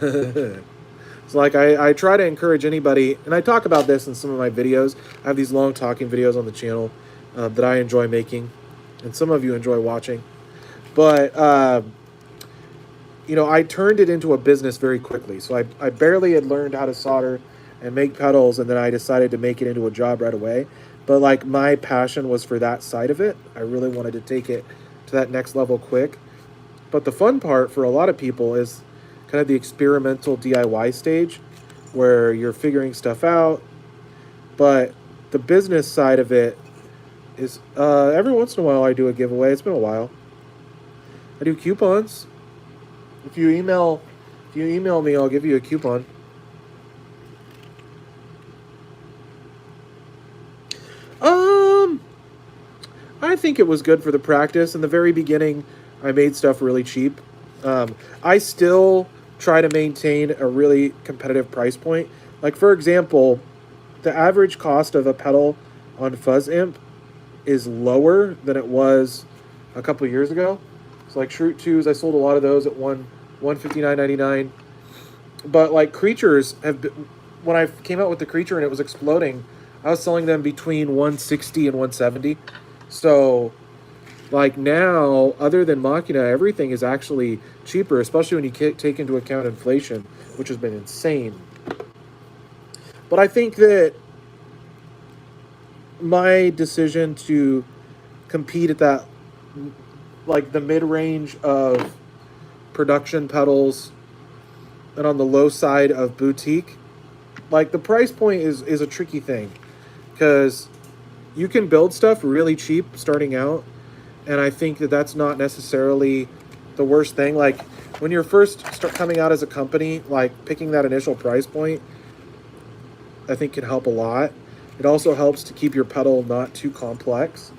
So like I try to encourage anybody, and I talk about this in some of my videos. I have these long talking videos on the channel that I enjoy making, and some of you enjoy watching. But, you know, I turned it into a business very quickly. So I barely had learned how to solder and make pedals, and then I decided to make it into a job right away. But like my passion was for that side of it. I really wanted to take it to that next level quick. But the fun part for a lot of people is kind of the experimental DIY stage where you're figuring stuff out. But the business side of it is every once in a while I do a giveaway. It's been a while. I do coupons. If you email me, I'll give you a coupon. I think it was good for the practice. In the very beginning, I made stuff really cheap. I still try to maintain a really competitive price point. Like, for example, the average cost of a pedal on Fuzz Imp is lower than it was a couple of years ago. So, like, Shroot 2s, I sold a lot of those at $159.99. But, like, Creatures have been, when I came out with the Creature and it was exploding, I was selling them between $160 and $170. So, like now, other than Machina, everything is actually cheaper, especially when you take into account inflation, which has been insane. But I think that my decision to compete at that, like the mid-range of production pedals and on the low side of boutique. Like the price point is a tricky thing because you can build stuff really cheap starting out, and I think that that's not necessarily the worst thing. Like when you're first start coming out as a company, like picking that initial price point, I think can help a lot. It also helps to keep your pedal not too complex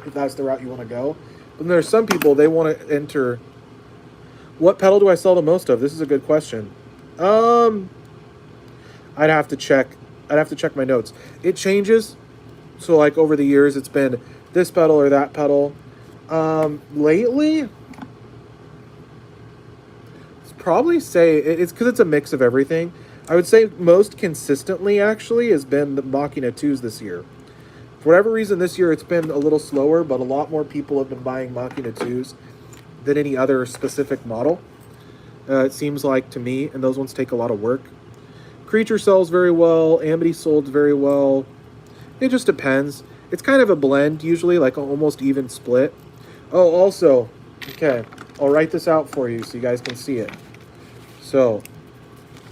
if that's the route you want to go. But there's some people, they want to enter. What pedal do I sell the most of? This is a good question. I'd have to check. I'd have to check my notes. It changes. So like over the years, it's been this pedal or that pedal. Lately, it's probably say it's because it's a mix of everything. I would say most consistently actually has been the Machina 2s this year. For whatever reason, this year it's been a little slower, but a lot more people have been buying Machina 2s than any other specific model. It seems like to me, and those ones take a lot of work. Creature sells very well. Amity sold very well. It just depends. It's kind of a blend usually, like an almost even split. Oh, also, okay, I'll write this out for you so you guys can see it. So,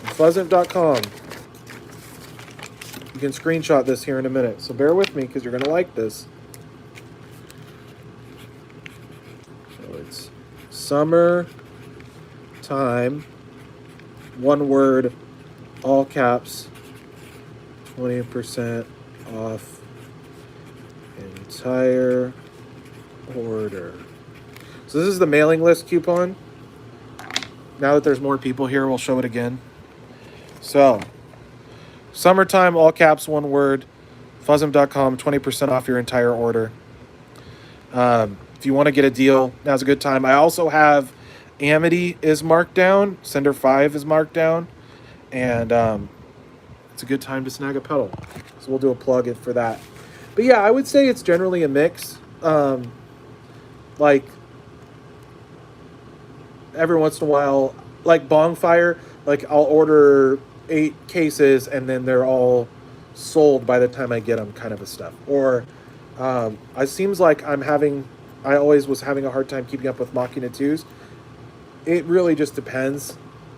fuzzimp.com. You can screenshot this here in a minute, so bear with me because you're going to like this. So it's summertime, one word, all caps, 20% off entire order. So this is the mailing list coupon. Now that there's more people here, we'll show it again. So, summertime, all caps, one word, fuzzimp.com, 20% off your entire order. If you want to get a deal, now's a good time. I also have Amity is marked down, Sender 5 is marked down, and it's a good time to snag a pedal. So we'll do a plug for that. But yeah, I would say it's generally a mix. Like every once in a while, like Bonfire, like I'll order 8 cases and then they're all sold by the time I get them, kind of a stuff. Or it seems like I always was having a hard time keeping up with Machina 2s. It really just depends.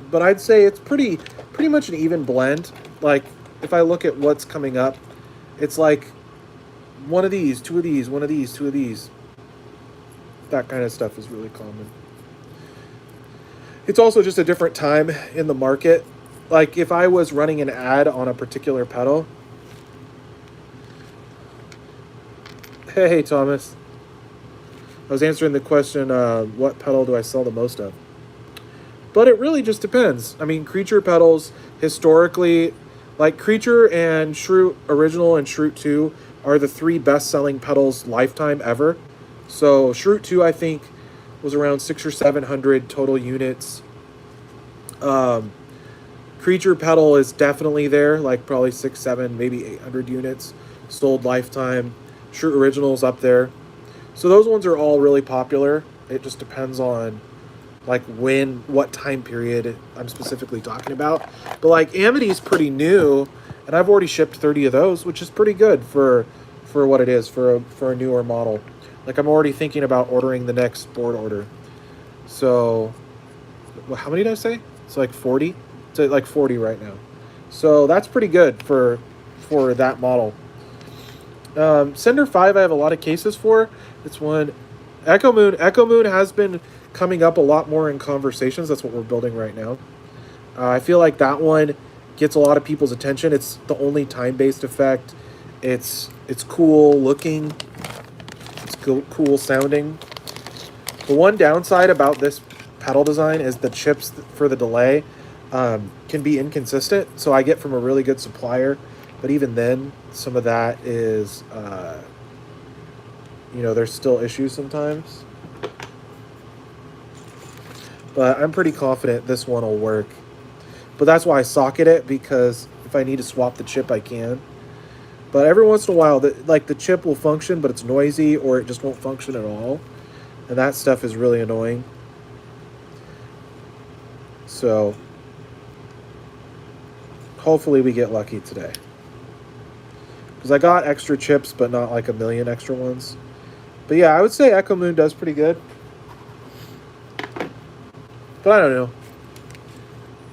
But I'd say it's pretty much an even blend. Like if I look at what's coming up, it's like one of these, two of these, one of these, two of these. That kind of stuff is really common. It's also just a different time in the market. Like if I was running an ad on a particular pedal. Hey, Thomas. I was answering the question, what pedal do I sell the most of? But it really just depends. I mean, Creature pedals, historically, like Creature and Shroot Original and Shroot 2 are the 3 best-selling pedals lifetime ever. So Shroot 2, I think, was around 600 or 700 total units. Creature pedal is definitely there, like probably 600, 700, maybe 800 units sold lifetime. Shroot Original's up there. So those ones are all really popular. It just depends on like what time period I'm specifically talking about. But like Amity's pretty new, and I've already shipped 30 of those, which is pretty good for what it is for a newer model. Like I'm already thinking about ordering the next board order. So how many did I say? It's like 40. It's like 40 right now. So that's pretty good for that model. Sender 5 I have a lot of cases for. It's one. Echo Moon. Echo Moon has been coming up a lot more in conversations. That's what we're building right now. I feel like that one gets a lot of people's attention. It's the only time-based effect. It's cool looking. It's cool sounding. The one downside about this pedal design is the chips for the delay can be inconsistent. So I get from a really good supplier, but even then, some of that is, there's still issues sometimes. But I'm pretty confident this one will work. But that's why I socket it, because if I need to swap the chip, I can. But every once in a while, the chip will function, but it's noisy, or it just won't function at all. And that stuff is really annoying. So hopefully we get lucky today. Because I got extra chips, but not like a million extra ones. But yeah, I would say Echo Moon does pretty good. But I don't know.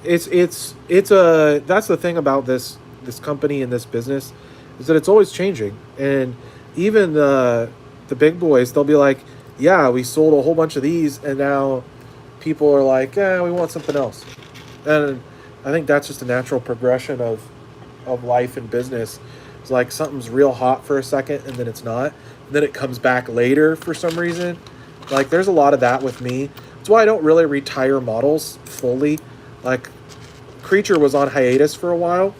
it's a that's the thing about this company and this business is that it's always changing. And even the big boys, they'll be like, yeah, we sold a whole bunch of these, and now people are like, yeah, we want something else. And I think that's just a natural progression of life and business. It's like something's real hot for a second, and then it's not, and then it comes back later for some reason. Like there's a lot of that with me. That's why I don't really retire models fully. Like Creature was on hiatus for a while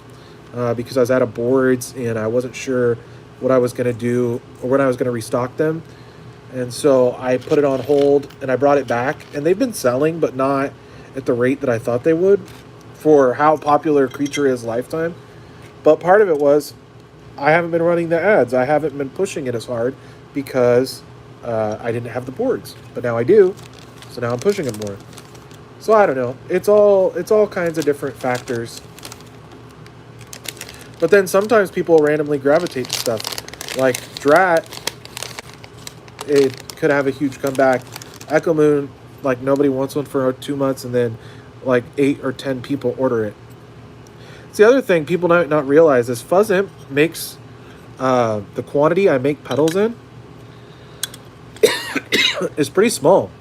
because I was out of boards and I wasn't sure what I was going to do or when I was going to restock them. And so I put it on hold and I brought it back. And they've been selling, but not at the rate that I thought they would for how popular Creature is lifetime. But part of it was I haven't been running the ads. I haven't been pushing it as hard because I didn't have the boards. But now I do. So now I'm pushing it more. So I don't know. It's all kinds of different factors. But then sometimes people randomly gravitate to stuff. Like Drat, it could have a huge comeback. Echo Moon, like nobody wants one for 2 months, and then like 8 or 10 people order it. It's the other thing people might not realize is Fuzz Imp makes the quantity I make pedals in is pretty small.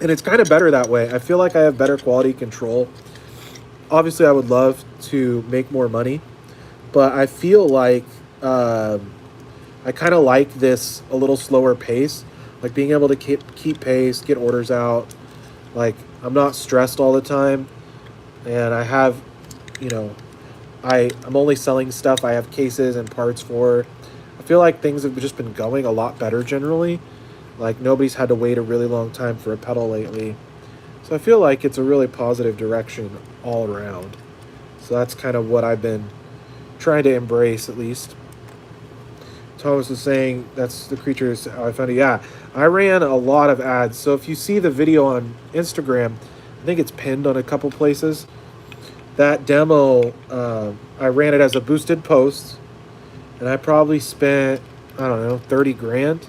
And it's kind of better that way. I feel like I have better quality control. Obviously, I would love to make more money, but I feel like I kind of like this a little slower pace, like being able to keep pace, get orders out. Like I'm not stressed all the time, and I have, you know, I'm only selling stuff I have cases and parts for. I feel like things have just been going a lot better generally. Like nobody's had to wait a really long time for a pedal lately. So I feel like it's a really positive direction all around. So that's kind of what I've been trying to embrace, at least. Thomas was saying that's the Creatures how I found it. Yeah, I ran a lot of ads. So if you see the video on Instagram, I think it's pinned on a couple places. That demo, I ran it as a boosted post, and I probably spent, I don't know, 30 grand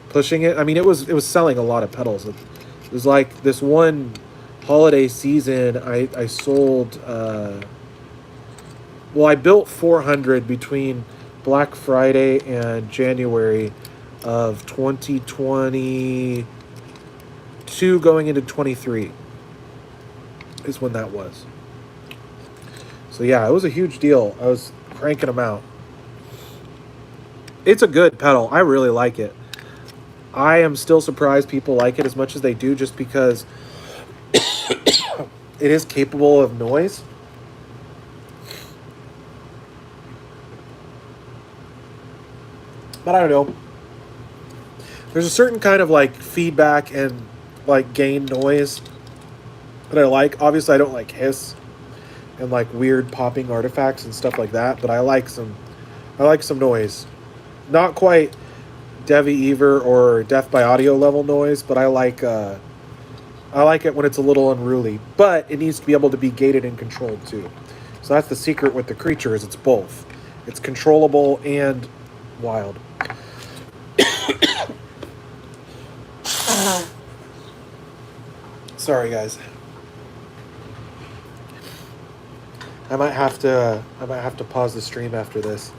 pushing it. I mean, it was selling a lot of pedals. It was like this one holiday season, I sold, well, I built 400 between Black Friday and January of 2022 going into 23 is when that was. So yeah, it was a huge deal. I was cranking them out. It's a good pedal. I really like it. I am still surprised people like it as much as they do, just because it is capable of noise. But I don't know. There's a certain kind of like feedback and like gain noise that I like. Obviously, I don't like hiss and like weird popping artifacts and stuff like that, but I like some noise. Not quite Devi Ever or Death by Audio level noise, but I like it when it's a little unruly. But it needs to be able to be gated and controlled too. So that's the secret with the Creature, is it's both. It's controllable and wild. Sorry guys. I might have to pause the stream after this.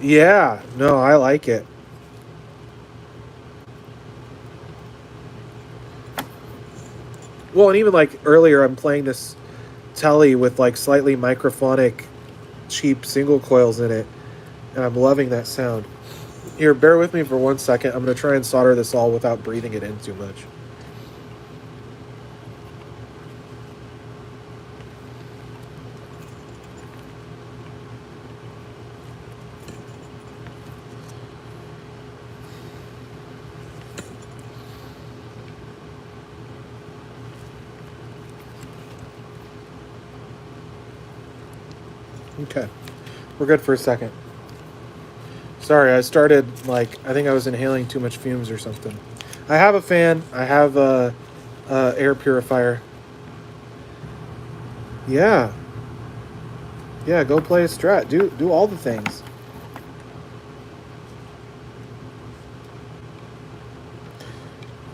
Yeah, no, I like it. Well, and even like earlier, I'm playing this telly with like slightly microphonic, cheap single coils in it, and I'm loving that sound. Here, bear with me for 1 second. I'm going to try and solder this all without breathing it in too much. Okay, we're good for a second. Sorry, I started, like, I think I was inhaling too much fumes or something. I have a fan. I have a air purifier. Yeah. Yeah, go play a Strat. Do all the things.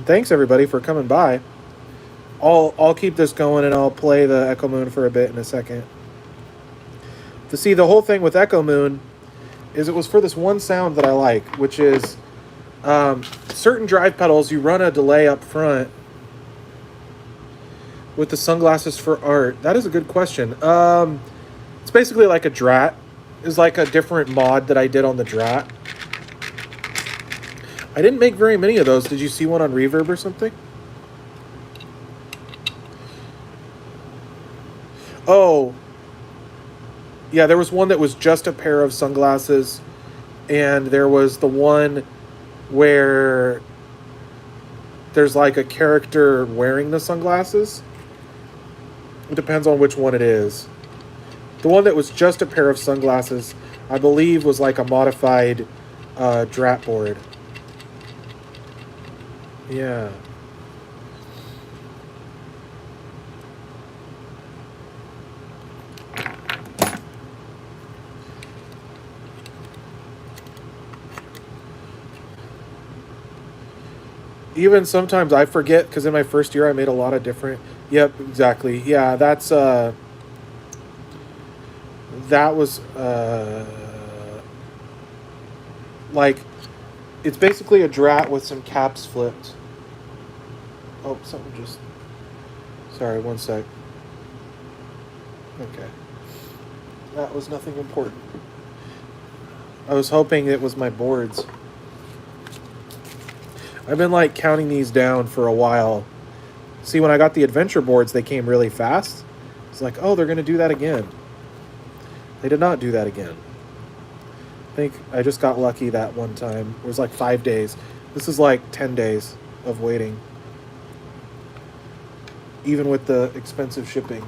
Thanks everybody for coming by. I'll keep this going and I'll play the Echo Moon for a bit in a second. To see, the whole thing with Echo Moon is it was for this one sound that I like, which is certain drive pedals, you run a delay up front with the Sunglasses for Art. That is a good question. It's basically like a Drat. It's like a different mod that I did on the Drat. I didn't make very many of those. Did you see one on Reverb or something? Oh. Yeah, there was one that was just a pair of sunglasses. And there was the one where there's like a character wearing the sunglasses. It depends on which one it is. The one that was just a pair of sunglasses, I believe, was like a modified Drat board. Yeah. Even sometimes I forget, because in my first year I made a lot of different... Yep, exactly. Yeah, that's... that was... like, it's basically a Drat with some caps flipped. Oh, something just... Sorry, one sec. Okay. That was nothing important. I was hoping it was my boards. I've been like counting these down for a while. See, when I got the adventure boards, they came really fast. It's like, oh, they're going to do that again. They did not do that again. I think I just got lucky that one time. It was like 5 days. This is like 10 days of waiting. Even with the expensive shipping.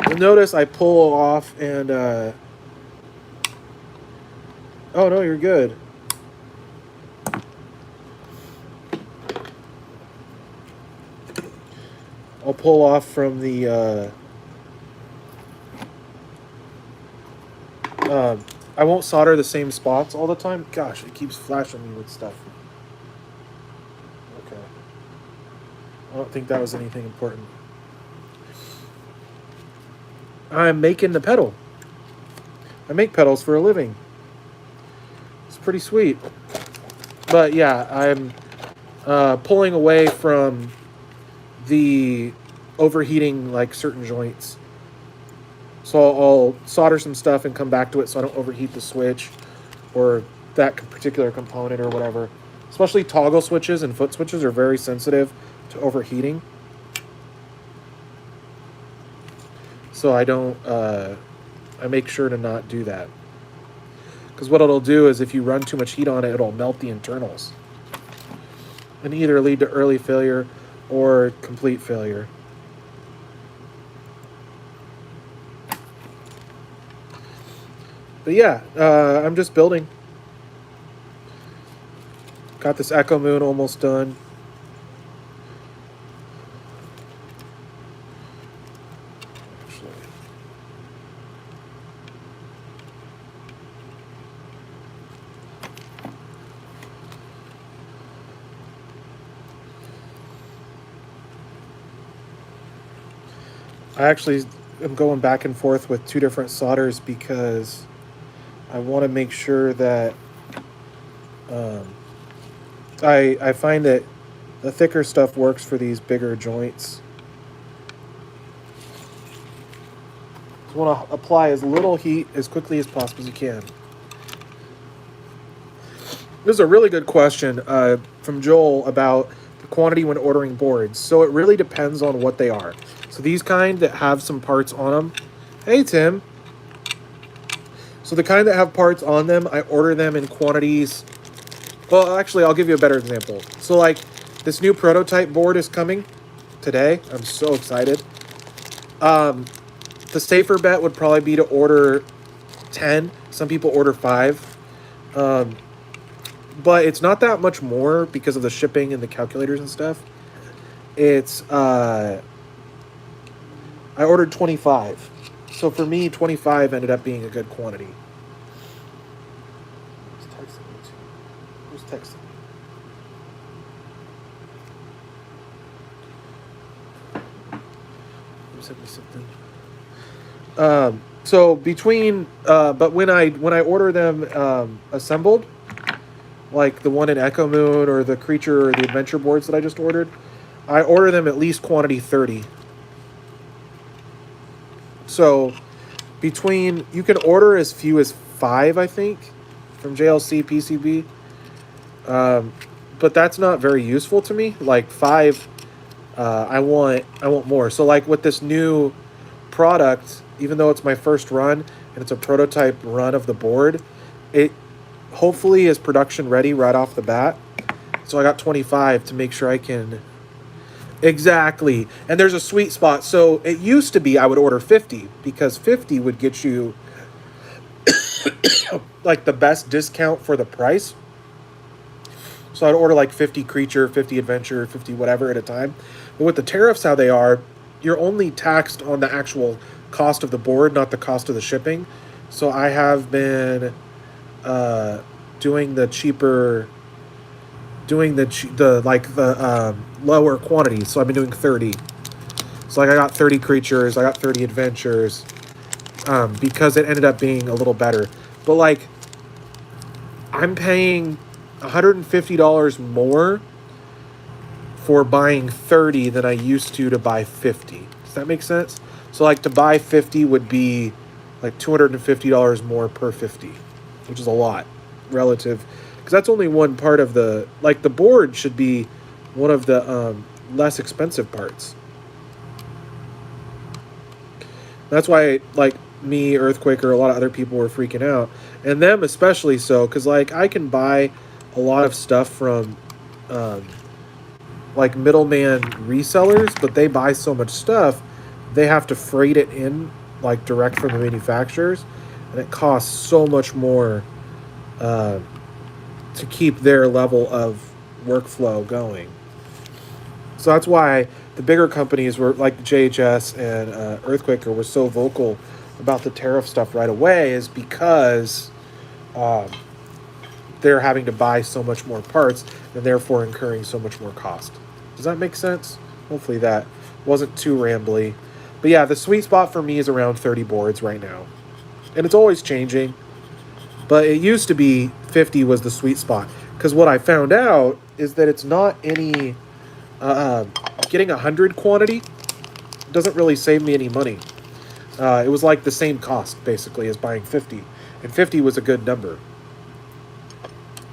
You'll notice I pull off and... Oh, no, you're good. I'll pull off from the... I won't solder the same spots all the time. Gosh, it keeps flashing me with stuff. Okay. I don't think that was anything important. I'm making the pedal. I make pedals for a living. It's pretty sweet. But yeah, I'm pulling away from the overheating like certain joints. So I'll solder some stuff and come back to it so I don't overheat the switch or that particular component or whatever. Especially toggle switches and foot switches are very sensitive to overheating. So I don't, I make sure to not do that. Because what it'll do is if you run too much heat on it, it'll melt the internals. And either lead to early failure or complete failure. But yeah, I'm just building. Got this Echo Moon almost done. I actually am going back and forth with two different solders because I want to make sure that I find that the thicker stuff works for these bigger joints. You want to apply as little heat as quickly as possible as you can. This is a really good question from Joel about the quantity when ordering boards. So it really depends on what they are. So these kind that have some parts on them. Hey, Tim. So the kind that have parts on them, I order them in quantities. Well, actually, I'll give you a better example. So like this new prototype board is coming today. I'm so excited. The safer bet would probably be to order 10. Some people order 5. But it's not that much more because of the shipping and the calculators and stuff. It's, I ordered 25. So for me, 25 ended up being a good quantity. Who's texting me? 70 something. So between, but when I order them assembled, like the one in Echo Moon or the Creature or the Adventure boards that I just ordered, I order them at least quantity 30. So between, you can order as few as 5, I think, from JLC PCB. But that's not very useful to me. Like 5, I want more. So like with this new product, even though it's my first run and it's a prototype run of the board, it hopefully is production ready right off the bat. So I got 25 to make sure I can. Exactly. And there's a sweet spot. So it used to be I would order 50 because 50 would get you like the best discount for the price. So I'd order like 50 Creature, 50 Adventure, 50 whatever at a time. But with the tariffs how they are, you're only taxed on the actual cost of the board, not the cost of the shipping. So I have been doing the cheaper, lower quantities. So I've been doing 30. So like I got 30 Creatures, I got 30 Adventures, because it ended up being a little better. But like, I'm paying $150 more for buying 30 than I used to buy 50. Does that make sense? So like to buy 50 would be like $250 more per 50, which is a lot relative, because that's only one part of the, like the board should be one of the less expensive parts. That's why like me, Earthquaker, a lot of other people were freaking out, and them especially so, because like I can buy a lot of stuff from like middleman resellers, but they buy so much stuff they have to freight it in like direct from the manufacturers, and it costs so much more to keep their level of workflow going. So that's why the bigger companies were like JHS and Earthquaker were so vocal about the tariff stuff right away, is because they're having to buy so much more parts and therefore incurring so much more cost. Does that make sense? Hopefully that wasn't too rambly. But yeah, the sweet spot for me is around 30 boards right now. And it's always changing. But it used to be 50 was the sweet spot. Because what I found out is that it's not any... getting 100 quantity doesn't really save me any money. It was like the same cost, basically, as buying 50. And 50 was a good number.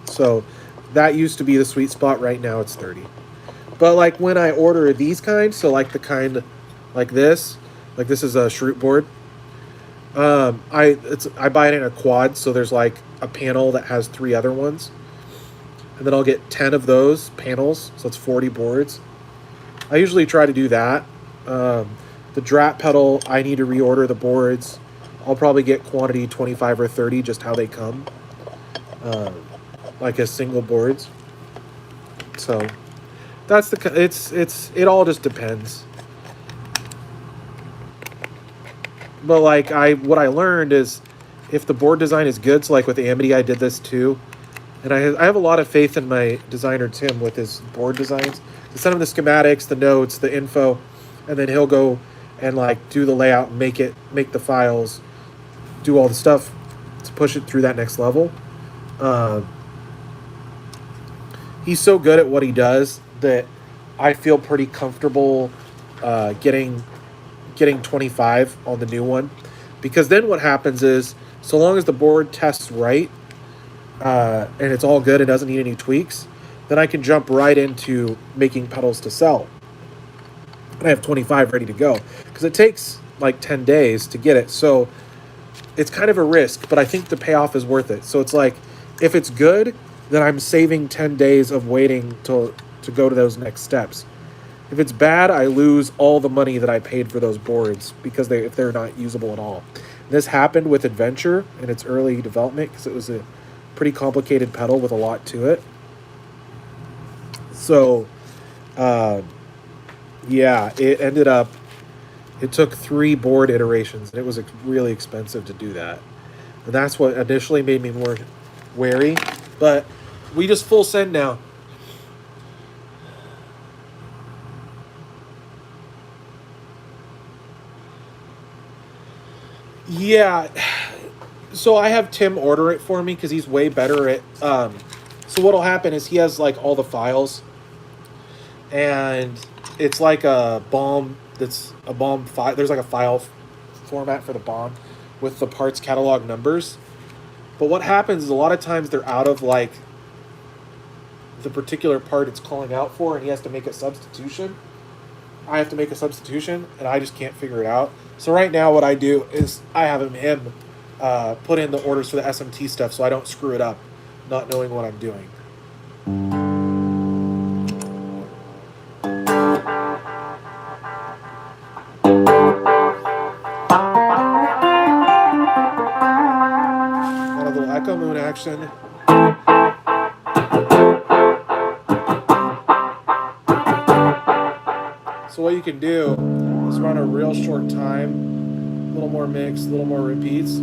So that used to be the sweet spot. Right now it's 30. But like when I order these kinds, so like the kind like this is a Shroot board. I buy it in a quad, so there's like a panel that has 3 other ones. And then I'll get 10 of those panels, so it's 40 boards. I usually try to do that. The Drat pedal, I need to reorder the boards. I'll probably get quantity 25 or 30, just how they come. Like as single boards. So that's it all just depends. But like what I learned is if the board design is good, so like with Amity I did this too. And I have a lot of faith in my designer Tim with his board designs. To send him the schematics, the notes, the info, and then he'll go and like do the layout, make the files, do all the stuff to push it through that next level. He's so good at what he does that I feel pretty comfortable getting 25 on the new one, because then what happens is, so long as the board tests right and it's all good, it doesn't need any tweaks, then I can jump right into making pedals to sell. And I have 25 ready to go, because it takes like 10 days to get it. So it's kind of a risk, but I think the payoff is worth it. So it's like, if it's good, then I'm saving 10 days of waiting to go to those next steps. If it's bad, I lose all the money that I paid for those boards, because if they're not usable at all. This happened with Adventure in its early development, because it was a pretty complicated pedal with a lot to it. So, yeah, it took 3 board iterations, and it was really expensive to do that. And that's what initially made me more wary. But we just full send now. Yeah. So I have Tim order it for me because he's way better at. So what'll happen is he has like all the files, and it's like a BOM. That's a BOM file. There's like a file format for the BOM with the parts catalog numbers. But what happens is a lot of times they're out of like the particular part it's calling out for, and he has to make a substitution. I have to make a substitution, and I just can't figure it out. So right now, what I do is I have him put in the orders for the SMT stuff, so I don't screw it up, not knowing what I'm doing. Got a little Echo Moon action. So what you can do is run a real short time, a little more mix, a little more repeats.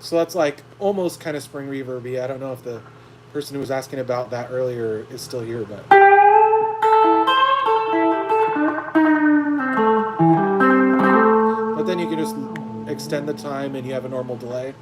So that's like almost kind of spring reverby. I don't know if the person who was asking about that earlier is still here, but. But then you can just extend the time and you have a normal delay.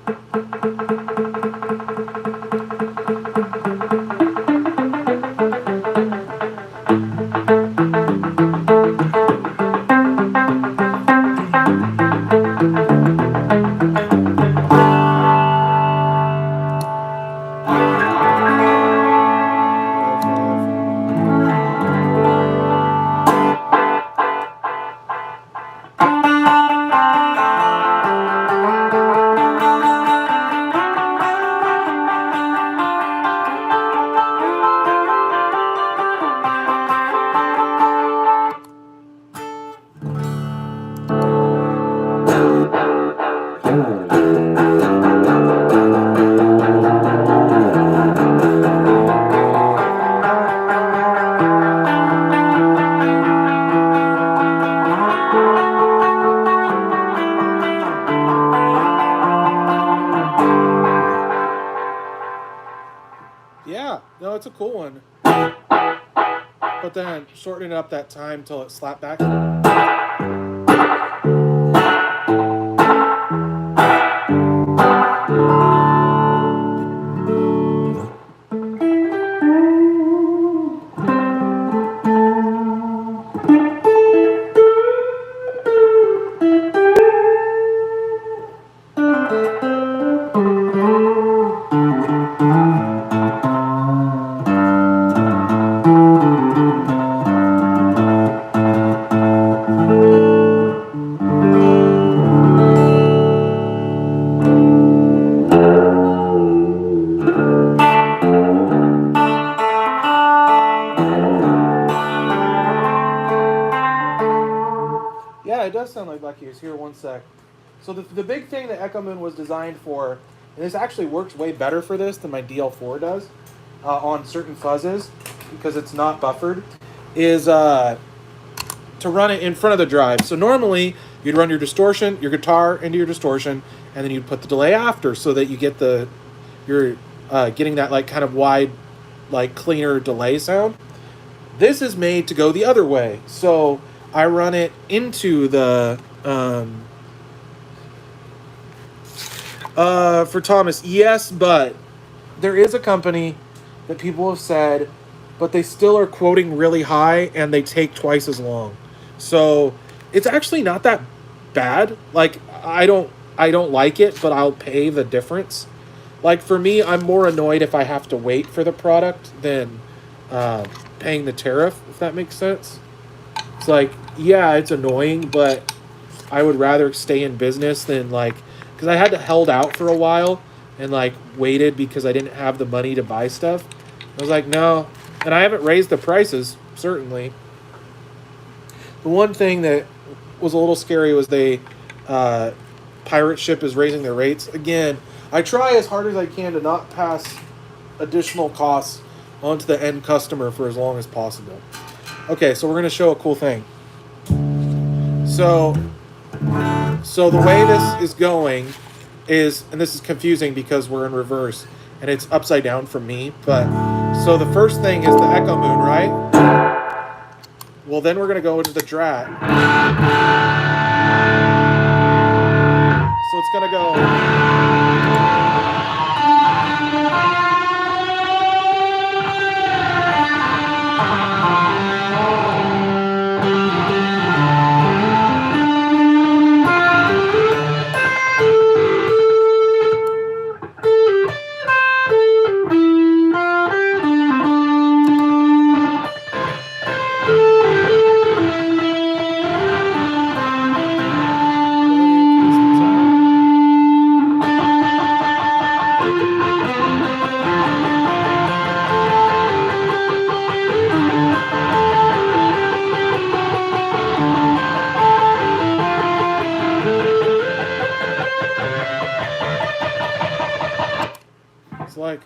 Yeah, no, it's a cool one. But then shortening up that time till it slapped back. Yeah, it does sound like Black Keys. Here, one sec. So the big thing that Echo Moon was designed for, and this actually works way better for this than my DL4 does on certain fuzzes, because it's not buffered, is to run it in front of the drive. So normally, you'd run your distortion, your guitar into your distortion, and then you'd put the delay after so that you get you're getting that like kind of wide, like cleaner delay sound. This is made to go the other way. So I run it into the for Thomas, yes, but there is a company that people have said, but they still are quoting really high and they take twice as long. So it's actually not that bad. Like I don't like it, but I'll pay the difference. Like for me, I'm more annoyed if I have to wait for the product than paying the tariff, if that makes sense. It's like, yeah, it's annoying, but I would rather stay in business than like, because I had to held out for a while and like waited because I didn't have the money to buy stuff. I was like, no, and I haven't raised the prices, certainly. The one thing that was a little scary was Pirate Ship is raising their rates. Again, I try as hard as I can to not pass additional costs onto the end customer for as long as possible. Okay, so we're going to show a cool thing. So the way this is going is, and this is confusing because we're in reverse and it's upside down from me, but so the first thing is the echo moon, right? Well, then we're going to go into the Drat. So it's going to go. It's like.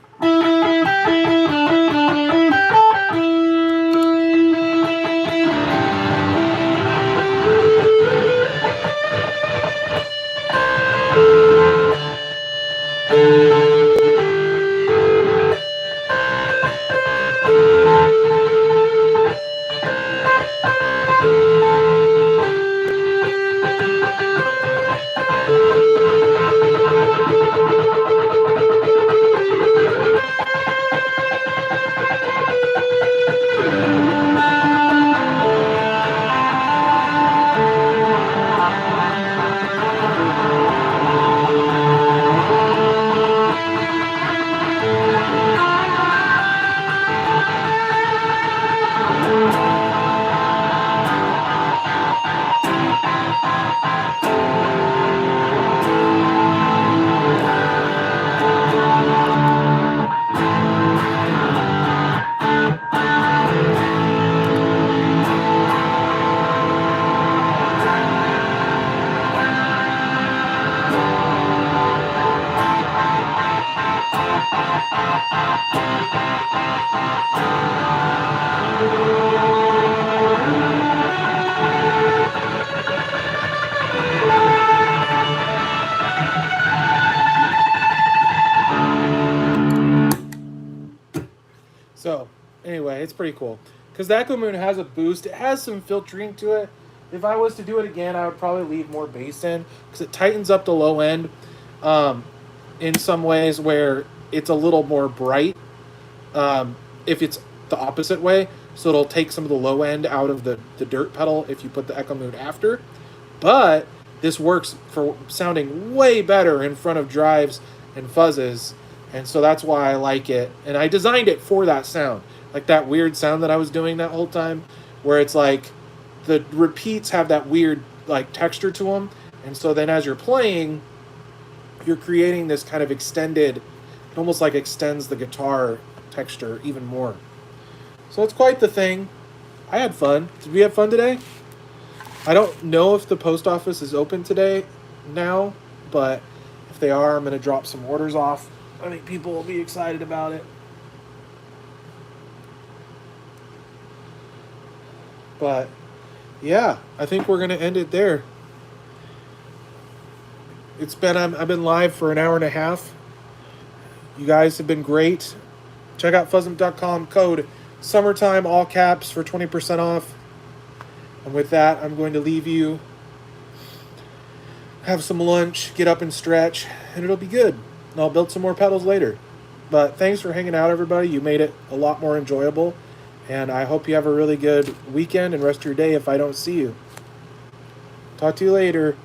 So, anyway, it's pretty cool. Because the Echo Moon has a boost. It has some filtering to it. If I was to do it again, I would probably leave more bass in. Because it tightens up the low end in some ways where it's a little more bright. If it's the opposite way. So it'll take some of the low end out of the dirt pedal if you put the Echo Moon after. But this works for sounding way better in front of drives and fuzzes. And so that's why I like it. And I designed it for that sound. Like that weird sound that I was doing that whole time. Where it's like the repeats have that weird like texture to them. And so then as you're playing, you're creating this kind of extended, it almost like extends the guitar texture even more. So it's quite the thing. I had fun. Did we have fun today? I don't know if the post office is open today now, but if they are, I'm going to drop some orders off. I think people will be excited about it. But yeah, I think we're going to end it there. I've been live for an hour and a half. You guys have been great. Check out fuzzimp.com, code summertime, all caps, for 20% off. And with that, I'm going to leave you. Have some lunch, get up and stretch, and it'll be good. And I'll build some more pedals later. But thanks for hanging out, everybody. You made it a lot more enjoyable. And I hope you have a really good weekend and rest of your day if I don't see you. Talk to you later.